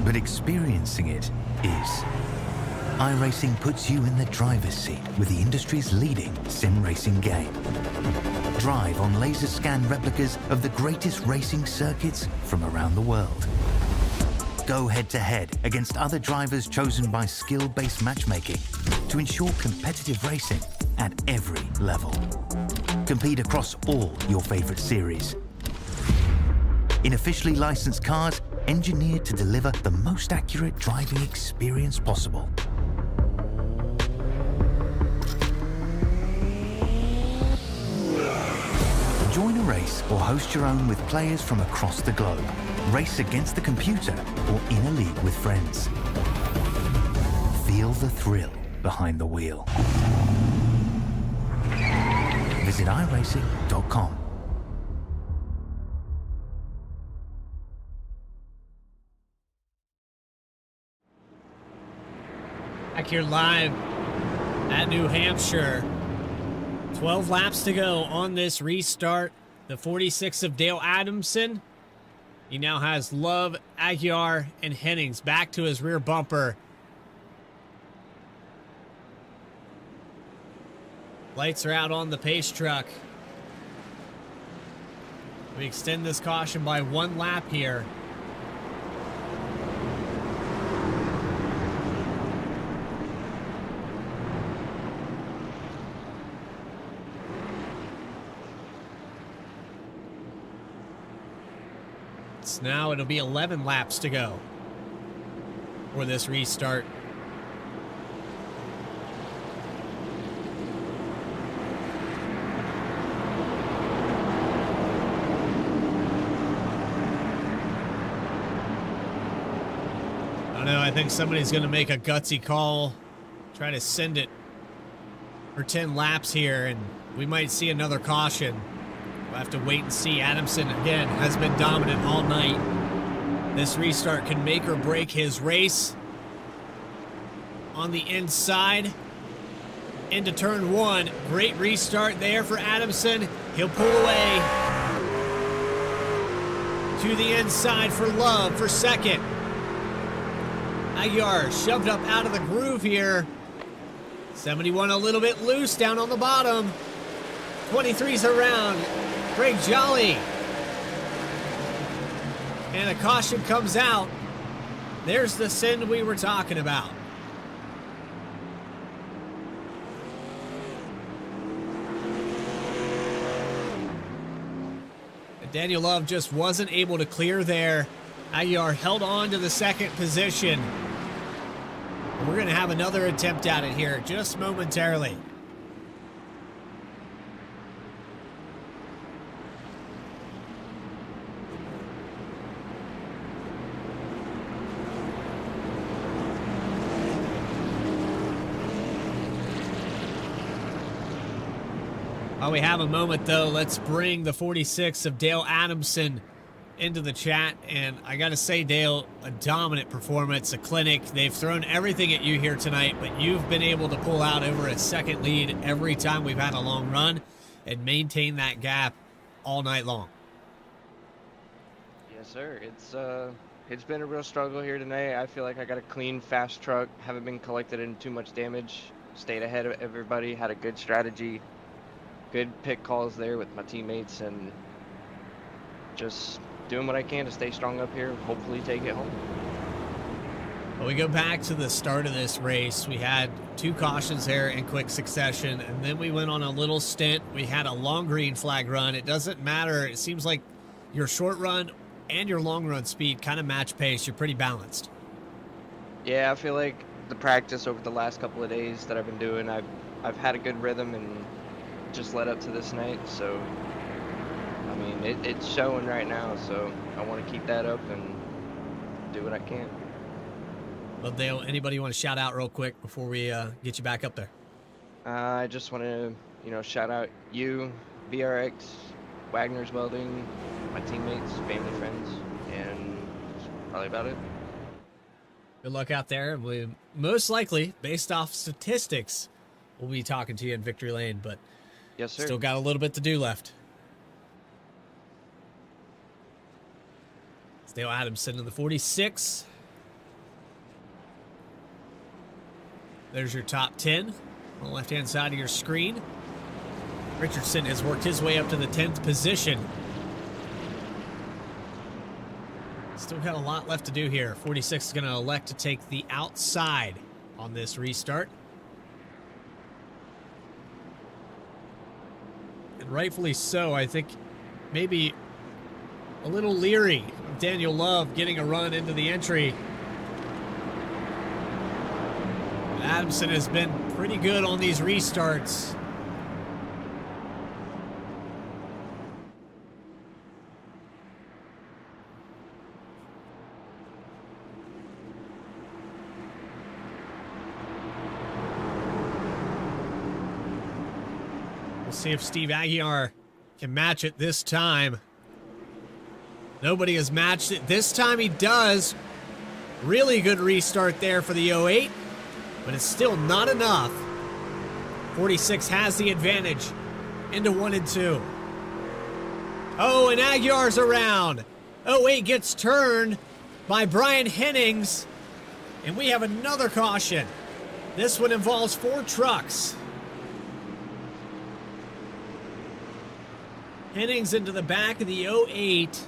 but experiencing it is. iRacing puts you in the driver's seat with the industry's leading sim racing game. Drive on laser scan replicas of the greatest racing circuits from around the world. go head-to-head against other drivers chosen by skill-based matchmaking to ensure competitive racing at every level. Compete across all your favorite series. In officially licensed cars, engineered to deliver the most accurate driving experience possible. Join a race or host your own with players from across the globe. Race against the computer or in a league with friends. Feel the thrill behind the wheel. Visit iRacing.com. Back here live at New Hampshire. 12 laps to go on this restart. The 46 of Dale Adamson. He now has Love, Aguiar, and Hennings back to his rear bumper. Lights are out on the pace truck. We extend this caution by 1 lap here. Now it'll be 11 laps to go for this restart. I don't know, I think somebody's going to make a gutsy call, try to send it for 10 laps here, and we might see another caution. We'll have to wait and see. Adamson, again, has been dominant all night. This restart can make or break his race. On the inside, into turn 1. Great restart there for Adamson. He'll pull away. To the inside for Love for second. Aguiar shoved up out of the groove here. 71 a little bit loose down on the bottom. 23's around. Craig Jolly. And a caution comes out. There's the send we were talking about. And Daniel Love just wasn't able to clear there. Aguiar held on to the second position. We're going to have another attempt at it here just momentarily. While we have a moment, though, let's bring the 46 of Dale Adamson into the chat. And I got to say, Dale, a dominant performance, a clinic. They've thrown everything at you here tonight, but you've been able to pull out over a second lead every time we've had a long run and maintain that gap all night long. Yes, sir. It's been a real struggle here tonight. I feel like I got a clean, fast truck. Haven't been collected in too much damage. Stayed ahead of everybody. Had a good strategy. Good pick calls there with my teammates, and just doing what I can to stay strong up here, hopefully take it home. Well, we go back to the start of this race. We had 2 cautions there in quick succession, and then we went on a little stint. We had a long green flag run. It doesn't matter. It seems like your short run and your long run speed kind of match pace. You're pretty balanced. Yeah, I feel like the practice over the last couple of days that I've been doing, I've had a good rhythm and just led up to this night, so I mean it's showing right now, so I want to keep that up and do what I can. Well, Dale, anybody you want to shout out real quick before we get you back up there? I just want to shout out you, BRX, Wagoner's Welding, my teammates, family, friends, and that's probably about it. Good luck out there. We most likely, based off statistics, we'll be talking to you in Victory Lane, but yes, sir. Still got a little bit to do left. It's Dale Adamson in the 46. There's your top 10 on the left-hand side of your screen. Richardson has worked his way up to the 10th position. Still got a lot left to do here. 46 is going to elect to take the outside on this restart. And rightfully so. I think maybe a little leery of Daniel Love getting a run into the entry. And Adamson has been pretty good on these restarts. We'll see if Steve Aguiar can match it this time. Nobody has matched it. This time he does. Really good restart there for the 08, but it's still not enough. 46 has the advantage into 1 and 2. Oh, and Aguiar's around. 08 gets turned by Brian Hennings, and we have another caution. This one involves 4 trucks. Hennings into the back of the 08.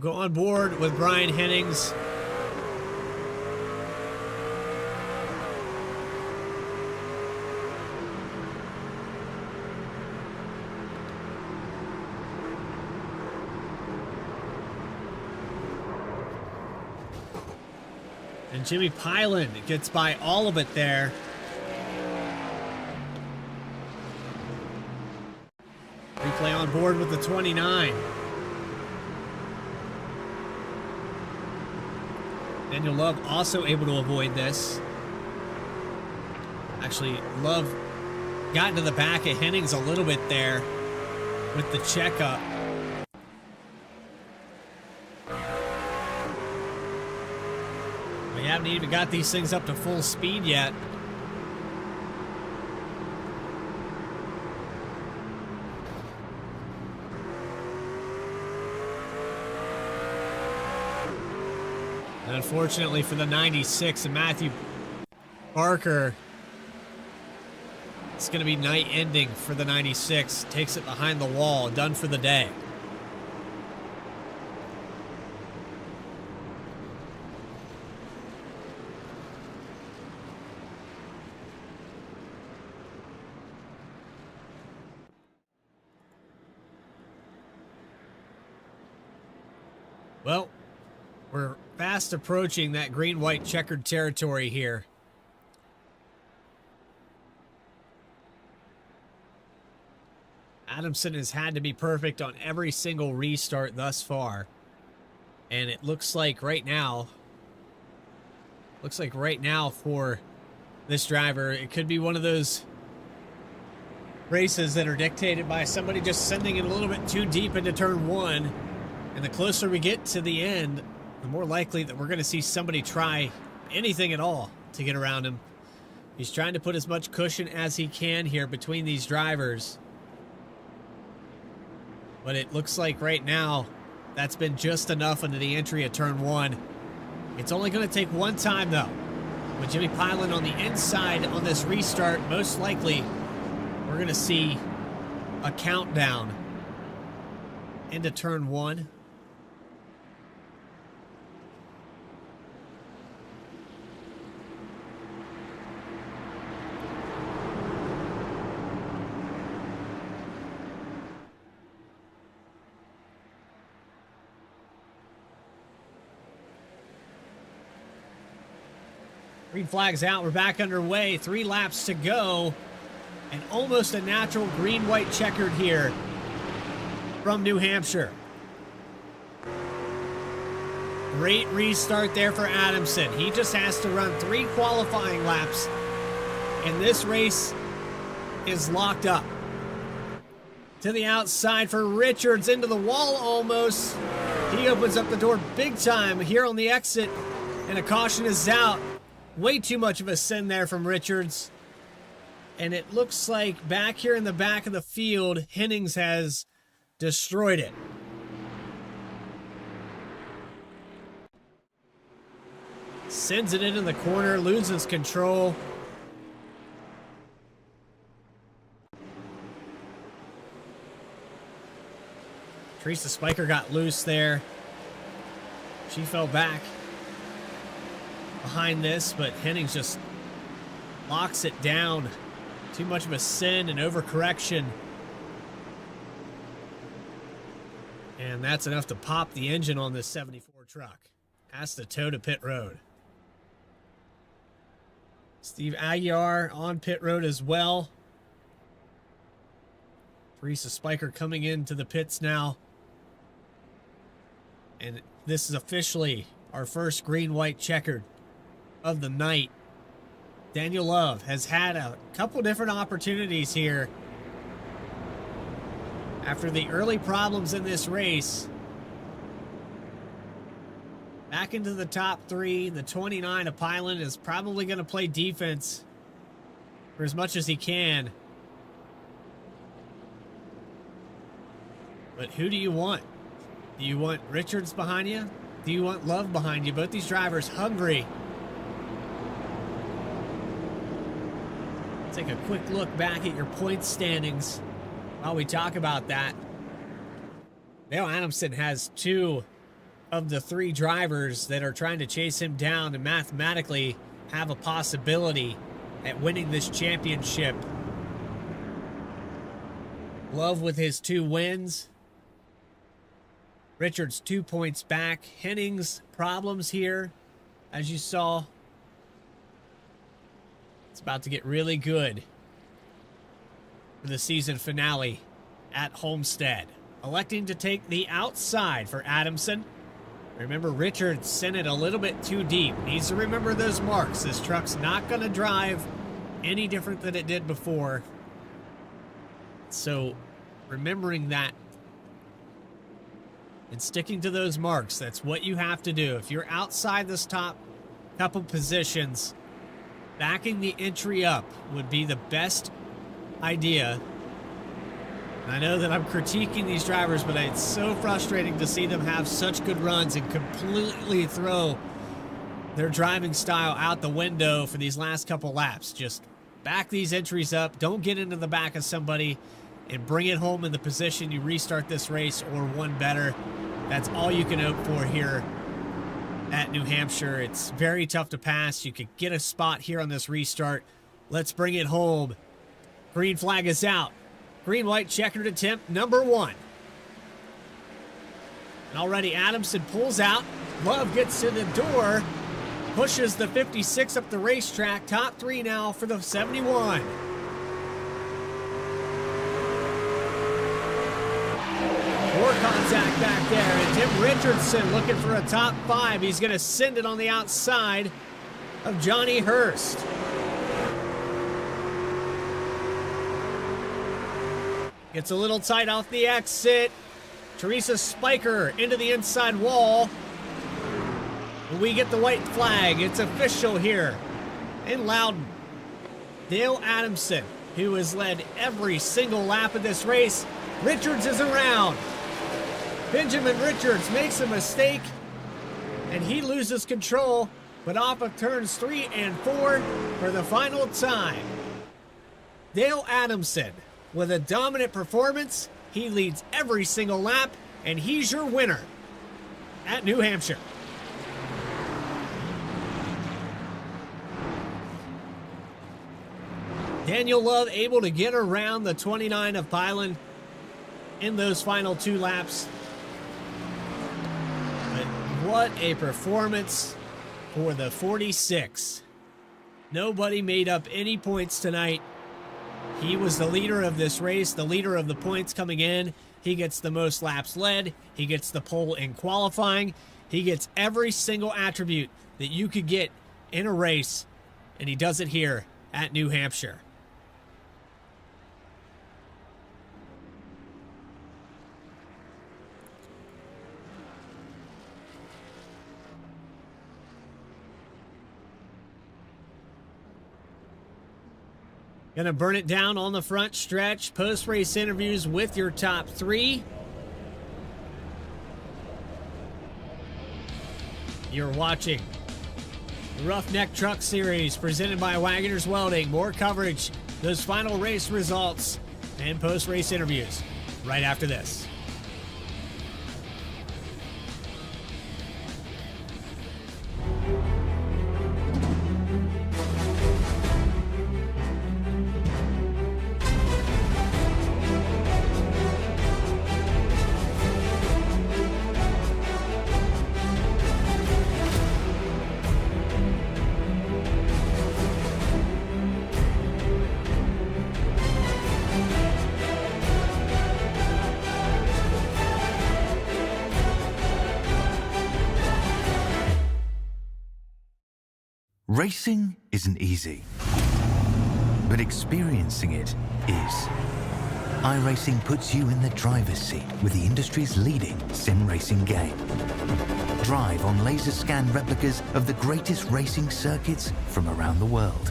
Go on board with Brian Hennings. And Jimmy Pylan gets by all of it there. Replay on board with the 29. Daniel Love also able to avoid this. Actually, Love got into the back of Hennings a little bit there with the checkup. We haven't even got these things up to full speed yet. And unfortunately for the 96 and Matthew Barker, it's going to be night ending for the 96. Takes it behind the wall, done for the day. Well, we're fast approaching that green-white checkered territory here. Adamson has had to be perfect on every single restart thus far. And it looks like right now for this driver, it could be one of those races that are dictated by somebody just sending it a little bit too deep into turn 1. And the closer we get to the end, the more likely that we're going to see somebody try anything at all to get around him. He's trying to put as much cushion as he can here between these drivers. But it looks like right now, that's been just enough into the entry of turn 1. It's only going to take one time, though. With Jimmy Pylan on the inside on this restart, most likely we're going to see a countdown into turn 1. Green flag's out. We're back underway. 3 laps to go. And almost a natural green-white checkered here from New Hampshire. Great restart there for Adamson. He just has to run 3 qualifying laps. And this race is locked up. To the outside for Richards, into the wall almost. He opens up the door big time here on the exit. And a caution is out. Way too much of a send there from Richards. And it looks like back here in the back of the field, Hennings has destroyed it. Sends it into the corner, loses control. Teresa Spiker got loose there. She fell back behind this, but Hennings just locks it down. Too much of a sin and overcorrection. And that's enough to pop the engine on this 74 truck. Has to tow to pit road. Steve Aguiar on pit road as well. Teresa Spiker coming into the pits now. And this is officially our first green-white checkered of the night. Daniel Love has had a couple different opportunities here. After the early problems in this race, back into the top 3. The 29 of Pylon is probably going to play defense for as much as he can. But who do you want? Do you want Richards behind you? Do you want Love behind you? Both these drivers hungry. Take a quick look back at your points standings while we talk about that. Dale Adamson has 2 of the 3 drivers that are trying to chase him down and mathematically have a possibility at winning this championship. Love with his 2 wins. Richards 2 points back. Hennings problems here, as you saw. It's about to get really good for the season finale at Homestead. Electing to take the outside for Adamson. Remember, Richards sent it a little bit too deep. Needs to remember those marks. This truck's not going to drive any different than it did before. So, remembering that and sticking to those marks, that's what you have to do. If you're outside this top couple positions, backing the entry up would be the best idea. And I know that I'm critiquing these drivers, but it's so frustrating to see them have such good runs and completely throw their driving style out the window for these last couple laps. Just back these entries up. Don't get into the back of somebody and bring it home in the position you restart this race or one better. That's all you can hope for here at New Hampshire. It's very tough to pass. You could get a spot here on this restart. Let's bring it home. Green flag is out. Green-white checkered attempt number 1. And already Adamson pulls out. Love gets to the door. Pushes the 56 up the racetrack. Top 3 now for the 71. More contact back there, and Tim Richardson looking for a top 5. He's going to send it on the outside of Johnny Hurst. Gets a little tight off the exit. Teresa Spiker into the inside wall. We get the white flag. It's official here in Loudon. Dale Adamson, who has led every single lap of this race. Richards is around. Benjamin Richards makes a mistake, and he loses control, but off of turns 3 and 4 for the final time. Dale Adamson, with a dominant performance, he leads every single lap, and he's your winner at New Hampshire. Daniel Love able to get around the 29 of Pylon in those final 2 laps. But what a performance for the 46. Nobody made up any points tonight. He was the leader of this race, the leader of the points coming in. He gets the most laps led. He gets the pole in qualifying. He gets every single attribute that you could get in a race, and he does it here at New Hampshire. Gonna burn it down on the front stretch. Post-race interviews with your top 3. You're watching the Roughneck Truck Series presented by Wagoner's Welding. More coverage, those final race results, and post-race interviews right after this. Racing isn't easy, but experiencing it is. iRacing puts you in the driver's seat with the industry's leading sim racing game. Drive on laser scan replicas of the greatest racing circuits from around the world.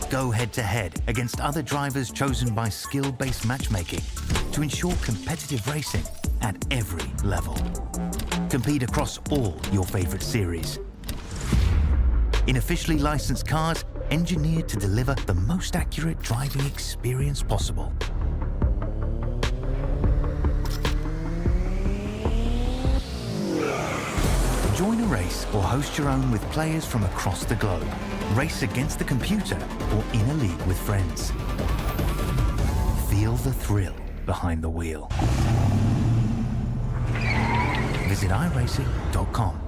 Go head-to-head against other drivers chosen by skill-based matchmaking to ensure competitive racing at every level. Compete across all your favorite series. In officially licensed cars, engineered to deliver the most accurate driving experience possible. Join a race or host your own with players from across the globe. Race against the computer or in a league with friends. Feel the thrill behind the wheel. Visit iRacing.com.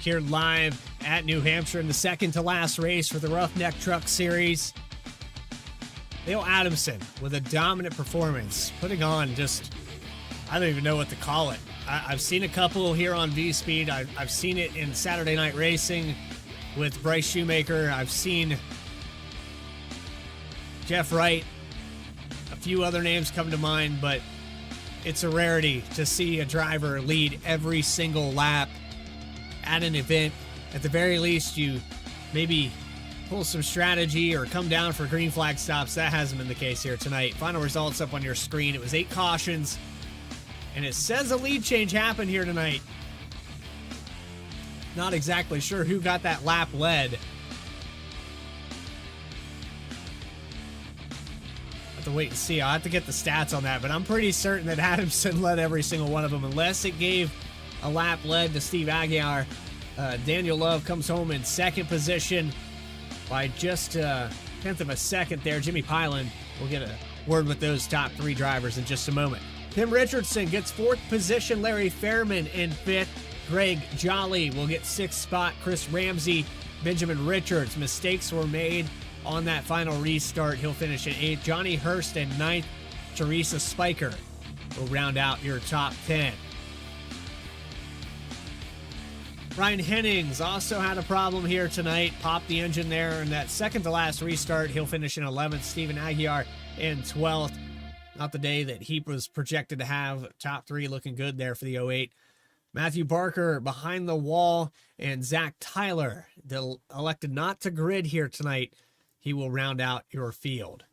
Here live at New Hampshire in the second to last race for the Roughneck Truck Series. Dale Adamson with a dominant performance, putting on just, I don't even know what to call it. I've seen a couple here on V-Speed. I've seen it in Saturday Night Racing with Bryce Shoemaker. I've seen Jeff Wright. A few other names come to mind, but it's a rarity to see a driver lead every single lap at an event. At the very least, you maybe pull some strategy or come down for green flag stops. That hasn't been the case here tonight. Final results up on your screen. It was 8 cautions, and it says a lead change happened here tonight. Not exactly sure who got that lap led. Have to wait and see. I'll have to get the stats on that, but I'm pretty certain that Adamson led every single one of them, unless it gave a lap led to Steve Aguiar. Daniel Love comes home in second position by just a tenth of a second there. Jimmy Pyland will get a word with those top 3 drivers in just a moment. Tim Richardson gets 4th position. Larry Fairman in 5th. Greg Jolly will get 6th spot. Chris Ramsey, Benjamin Richards. Mistakes were made on that final restart. He'll finish at 8th. Johnny Hurst in 9th. Teresa Spiker will round out your top 10. Ryan Hennings also had a problem here tonight. Popped the engine there in that second to last restart. He'll finish in 11th. Stephen Aguiar in 12th. Not the day that he was projected to have. Top 3 looking good there for the 08. Matthew Barker behind the wall, and Zach Tyler elected not to grid here tonight. He will round out your field.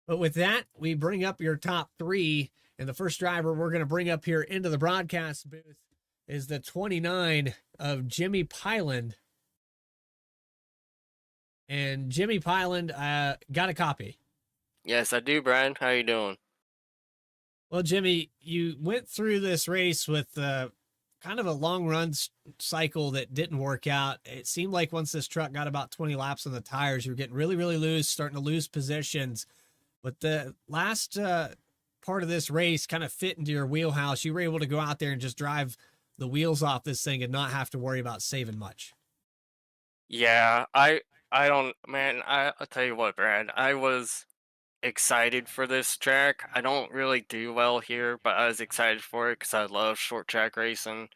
But with that, we bring up your top 3, and the first driver we're going to bring up here into the broadcast booth is the 29 of Jimmy Pyland. And Jimmy Pyland got a copy. Yes, I do, Brian. How you doing? Well, Jimmy, you went through this race with kind of a long run cycle that didn't work out. It seemed like once this truck got about 20 laps on the tires, you were getting really, really loose, starting to lose positions. But the last part of this race kind of fit into your wheelhouse. You were able to go out there and just drive the wheels off this thing and not have to worry about saving much. Yeah, I'll tell you what, Brad, I was excited for this track. I don't really do well here, but I was excited for it because I love short track racing.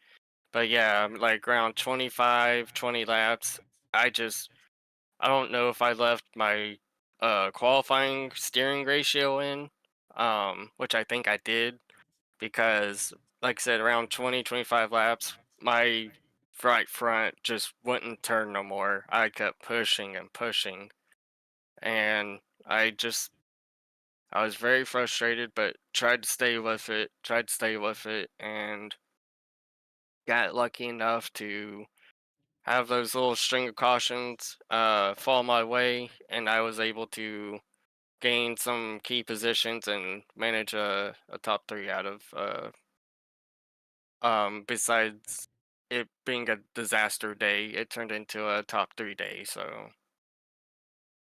But yeah, like around 25, 20 laps, I don't know if I left my qualifying steering ratio in, which I think I did, because like I said, around 20, 25 laps, my right front just wouldn't turn no more. I kept pushing and pushing, and I was very frustrated, but tried to stay with it, and got lucky enough to have those little string of cautions fall my way, and I was able to gain some key positions and manage a top 3 out of besides it being a disaster day, it turned into a top 3 day, so.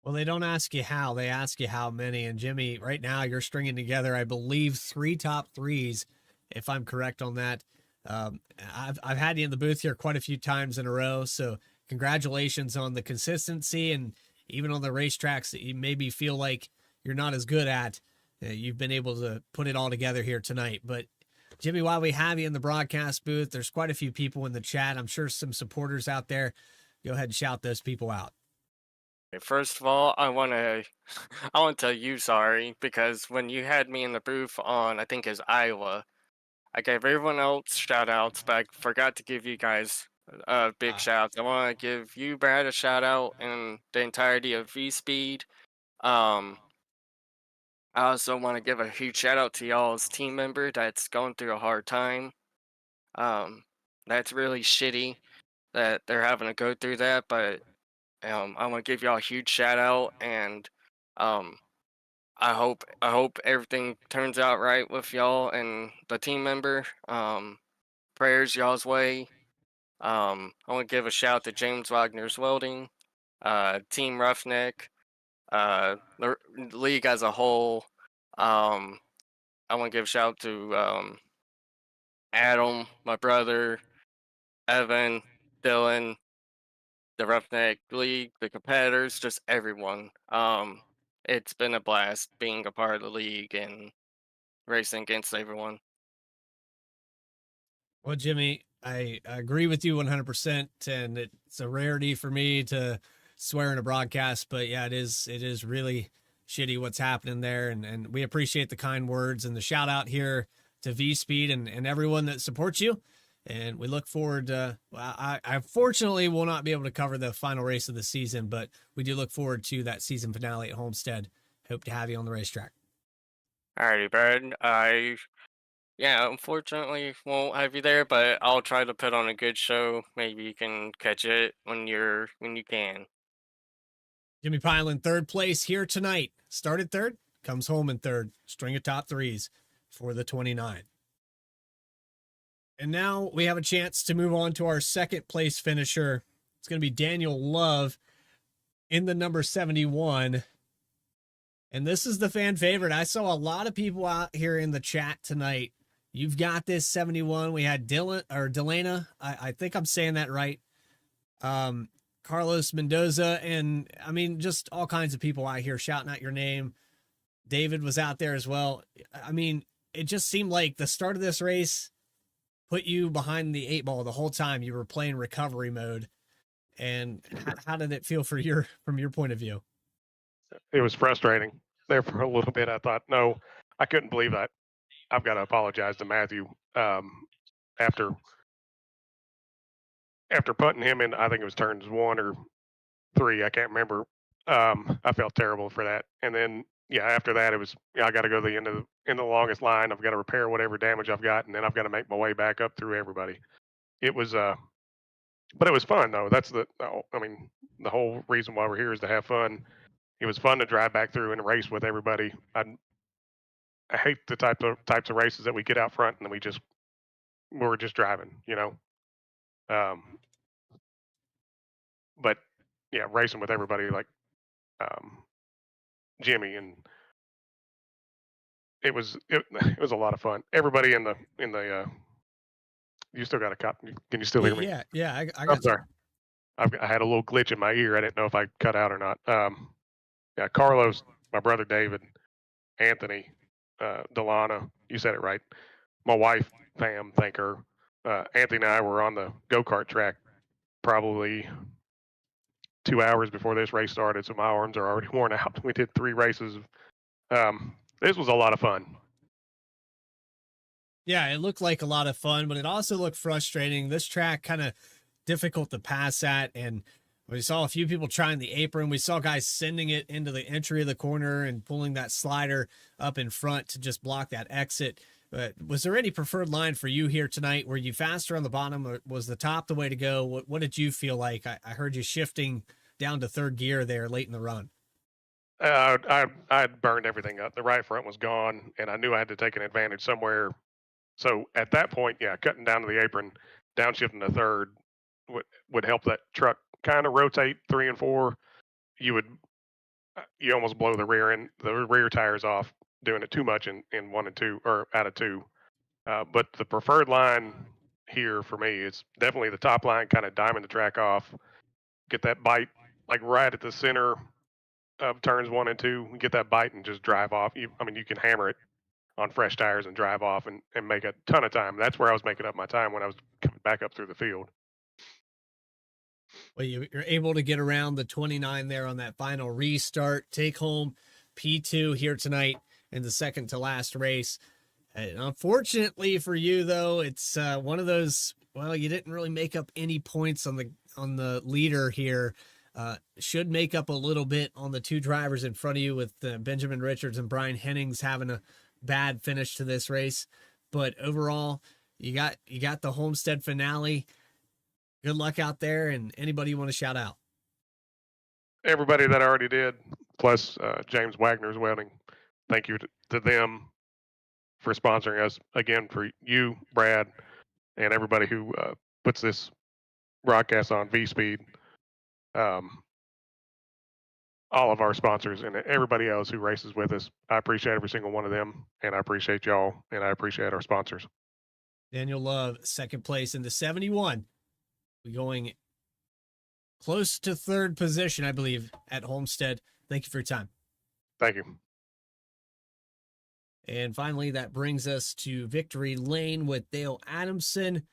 Well, they don't ask you how, they ask you how many. And Jimmy, right now you're stringing together, I believe, 3 top 3s, if I'm correct on that. I've had you in the booth here quite a few times in a row, so congratulations on the consistency, and even on the racetracks that you maybe feel like you're not as good at. you've been able to put it all together here tonight. But Jimmy, while we have you in the broadcast booth, there's quite a few people in the chat. I'm sure some supporters out there. Go ahead and shout those people out. First of all, I want to I want to tell you sorry because when you had me in the booth on I think is Iowa, I gave everyone else shout outs, but I forgot to give you guys big shout outs. I want to give you, Brad, a shout out and the entirety of V Speed. I also want to give a huge shout out to y'all's team member that's going through a hard time. That's really shitty that they're having to go through that, but I want to give y'all a huge shout out, and um, I hope everything turns out right with y'all and the team member. Prayers y'all's way. I want to give a shout to James Wagner's Welding, Team Roughneck, the league as a whole. I want to give a shout to Adam, my brother, Evan, Dylan, the Roughneck League, the competitors, just everyone. It's been a blast being a part of the league and racing against everyone. Well, Jimmy, I agree with you 100%, and it's a rarity for me to swear in a broadcast, but yeah, it is really shitty what's happening there, and we appreciate the kind words and the shout out here to V Speed and everyone that supports you. And we look forward to, I unfortunately will not be able to cover the final race of the season, but we do look forward to that season finale at Homestead. Hope to have you on the racetrack. Alrighty, Brad. Yeah, unfortunately won't have you there, but I'll try to put on a good show. Maybe you can catch it when you can. Jimmy Pineland, third place here tonight. Started third, comes home in third. String of top threes for the 29. And now we have a chance to move on to our second place finisher. It's going to be Daniel Love in the number 71. And this is the fan favorite. I saw a lot of people out here in the chat tonight. You've got this 71. We had Delana. I think I'm saying that right. Carlos Mendoza, and I mean, just all kinds of people out here shouting out your name. David was out there as well. I mean, it just seemed like the start of this race put you behind the 8 ball the whole time. You were playing recovery mode. And how did it feel from your point of view? It was frustrating there for a little bit. I thought, no, I couldn't believe that. I've got to apologize to Matthew. After putting him in, I think it was turns 1 or 3, I can't remember. I felt terrible for that. And then, yeah, after that, it was, I got to go to the end of the longest line. I've got to repair whatever damage I've got, and then I've got to make my way back up through everybody. It was, but it was fun though. That's the whole reason why we're here is to have fun. It was fun to drive back through and race with everybody. I hate the types of races that we get out front and we're just driving, but yeah, racing with everybody like Jimmy, and it was a lot of fun. Everybody in the you still got a cop? Can you still hear me? Yeah, I got I'm sorry. I had a little glitch in my ear. I didn't know if I cut out or not. Yeah, Carlos, my brother David, Anthony, Delana, you said it right. My wife, Pam, thank her. Anthony and I were on the go-kart track probably 2 hours before this race started, so my arms are already worn out. We did 3 races. This was a lot of fun. Yeah, it looked like a lot of fun, but it also looked frustrating. This track kind of difficult to pass at, and we saw a few people trying the apron. We saw guys sending it into the entry of the corner and pulling that slider up in front to just block that exit. But was there any preferred line for you here tonight? Were you faster on the bottom, or was the top the way to go? What did you feel like? I heard you shifting down to third gear there late in the run. I had burned everything up. The right front was gone, and I knew I had to take an advantage somewhere. So at that point, yeah, cutting down to the apron, downshifting to third would help that truck kind of rotate 3 and 4. You almost blow the rear tires off doing it too much in 1 and 2 or out of 2. But the preferred line here for me is definitely the top line, kind of diming the track off, get that bite like right at the center of turns 1 and 2, get that bite and just drive off. You can hammer it on fresh tires and drive off and make a ton of time. That's where I was making up my time when I was coming back up through the field. Well, you're able to get around the 29 there on that final restart, take home P2 here tonight in the second to last race. And unfortunately for you, though, it's one of those, well, you didn't really make up any points on the leader here. Should make up a little bit on the two drivers in front of you with Benjamin Richards and Brian Hennings having a bad finish to this race. But overall, you got the Homestead finale. Good luck out there, and anybody you want to shout out? Everybody that I already did, plus James Wagner's Welding. Thank you to them for sponsoring us. Again, for you, Brad, and everybody who puts this broadcast on V-Speed. All of our sponsors and everybody else who races with us. I appreciate every single one of them, and I appreciate y'all, and I appreciate our sponsors. Daniel Love, second place in the 71. We're going close to third position, I believe, at Homestead. Thank you for your time. Thank you. And finally, that brings us to Victory Lane with Dale Adamson.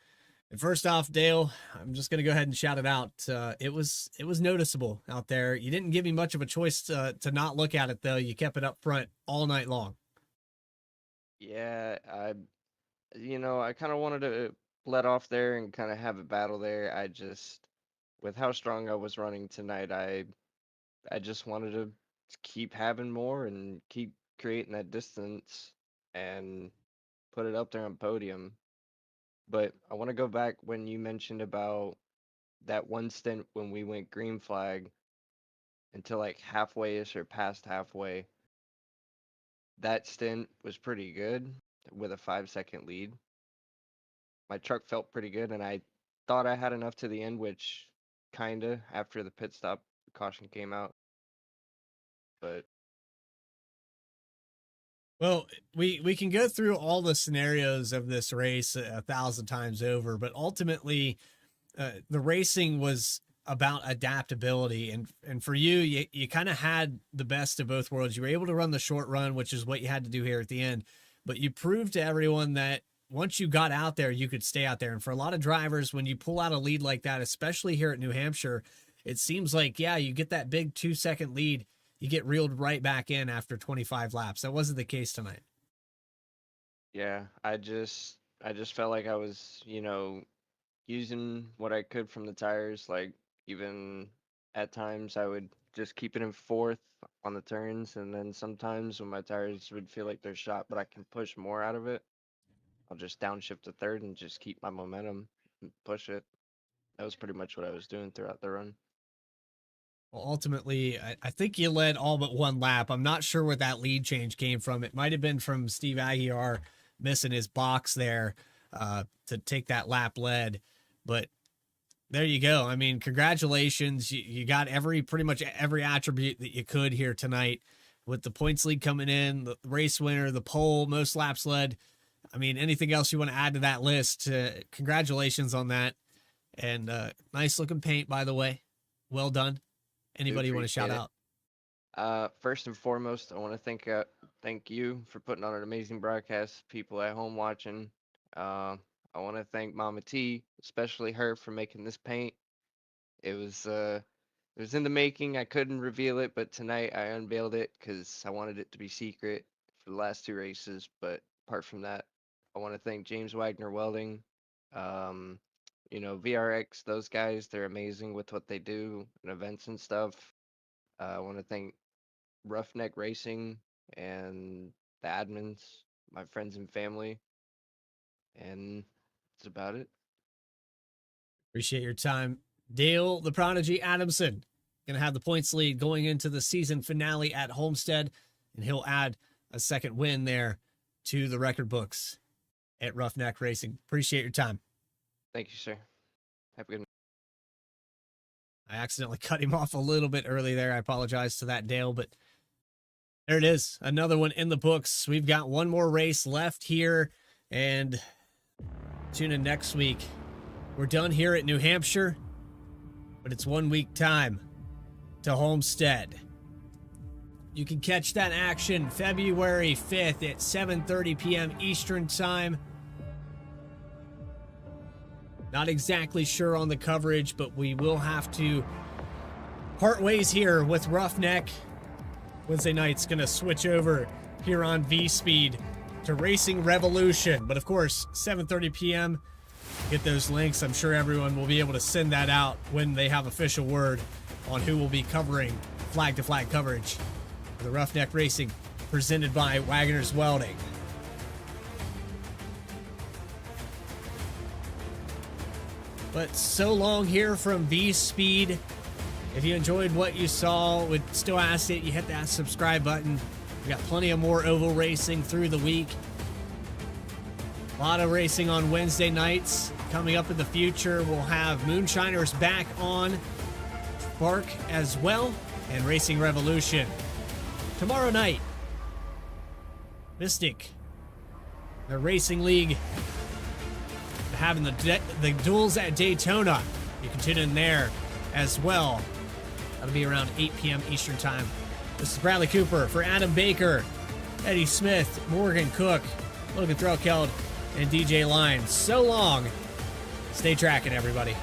And first off, Dale, I'm just going to go ahead and shout it out. It was noticeable out there. You didn't give me much of a choice to not look at it, though. You kept it up front all night long. Yeah, I kind of wanted to let off there and kind of have a battle there. I just, with how strong I was running tonight, I just wanted to keep having more and keep creating that distance and put it up there on podium. But I want to go back when you mentioned about that one stint when we went green flag until like halfway-ish or past halfway. That stint was pretty good with a 5-second lead. My truck felt pretty good, and I thought I had enough to the end, which kinda after the pit stop caution came out. But well, we can go through all the scenarios of this race 1,000 times over, but ultimately the racing was about adaptability. And for you kind of had the best of both worlds. You were able to run the short run, which is what you had to do here at the end, but you proved to everyone that once you got out there, you could stay out there. And for a lot of drivers, when you pull out a lead like that, especially here at New Hampshire, it seems like, yeah, you get that big 2-second lead, you get reeled right back in after 25 laps. That wasn't the case tonight. yeah, I just felt like I was, using what I could from the tires. Like even at times I would just keep it in fourth on the turns, and then sometimes when my tires would feel like they're shot, but I can push more out of it, I'll just downshift to third and just keep my momentum and push it. That was pretty much what I was doing throughout the run. Well, ultimately, I think you led all but one lap. I'm not sure where that lead change came from. It might have been from Steve Aguiar missing his box there to take that lap lead. But there you go. I mean, congratulations. You got pretty much every attribute that you could here tonight with the points lead coming in, the race winner, the pole, most laps led. I mean, anything else you want to add to that list? Congratulations on that. And nice looking paint, by the way. Well done. Anybody you want to shout out? First and foremost, I want to thank you for putting on an amazing broadcast. People at home watching. I want to thank Mama T, especially her, for making this paint. It was in the making. I couldn't reveal it, but tonight I unveiled it because I wanted it to be secret for the last two races. But apart from that, I want to thank James Wagner Welding. VRX, those guys, they're amazing with what they do and events and stuff. I want to thank Roughneck Racing and the admins, my friends and family. And that's about it. Appreciate your time. Dale, the Prodigy Adamson, going to have the points lead going into the season finale at Homestead, and he'll add a second win there to the record books at Roughneck Racing. Appreciate your time. Thank you, sir. Have a good night. I accidentally cut him off a little bit early there. I apologize to that, Dale, but there it is. Another one in the books. We've got one more race left here, and tune in next week. We're done here at New Hampshire, but it's 1 week time to Homestead. You can catch that action February 5th at 7:30 p.m. Eastern Time. Not exactly sure on the coverage, but we will have to part ways here with Roughneck. Wednesday night's going to switch over here on V-Speed to Racing Revolution. But of course, 7:30 p.m. Get those links. I'm sure everyone will be able to send that out when they have official word on who will be covering flag-to-flag coverage for the Roughneck Racing presented by Wagoner's Welding. But so long here from V-Speed. If you enjoyed what you saw, would still ask that you hit that subscribe button. We got plenty of more oval racing through the week. A lot of racing on Wednesday nights. Coming up in the future, we'll have Moonshiners back on Spark as well, and Racing Revolution. Tomorrow night, Mystic, the Racing League, having the duels at Daytona. You can tune in there as well. That'll be around 8 p.m. Eastern Time. This is Bradley Cooper for Adam Baker, Eddie Smith, Morgan Cook, Logan Threlkeld, and DJ Lyons. So long. Stay tracking, everybody.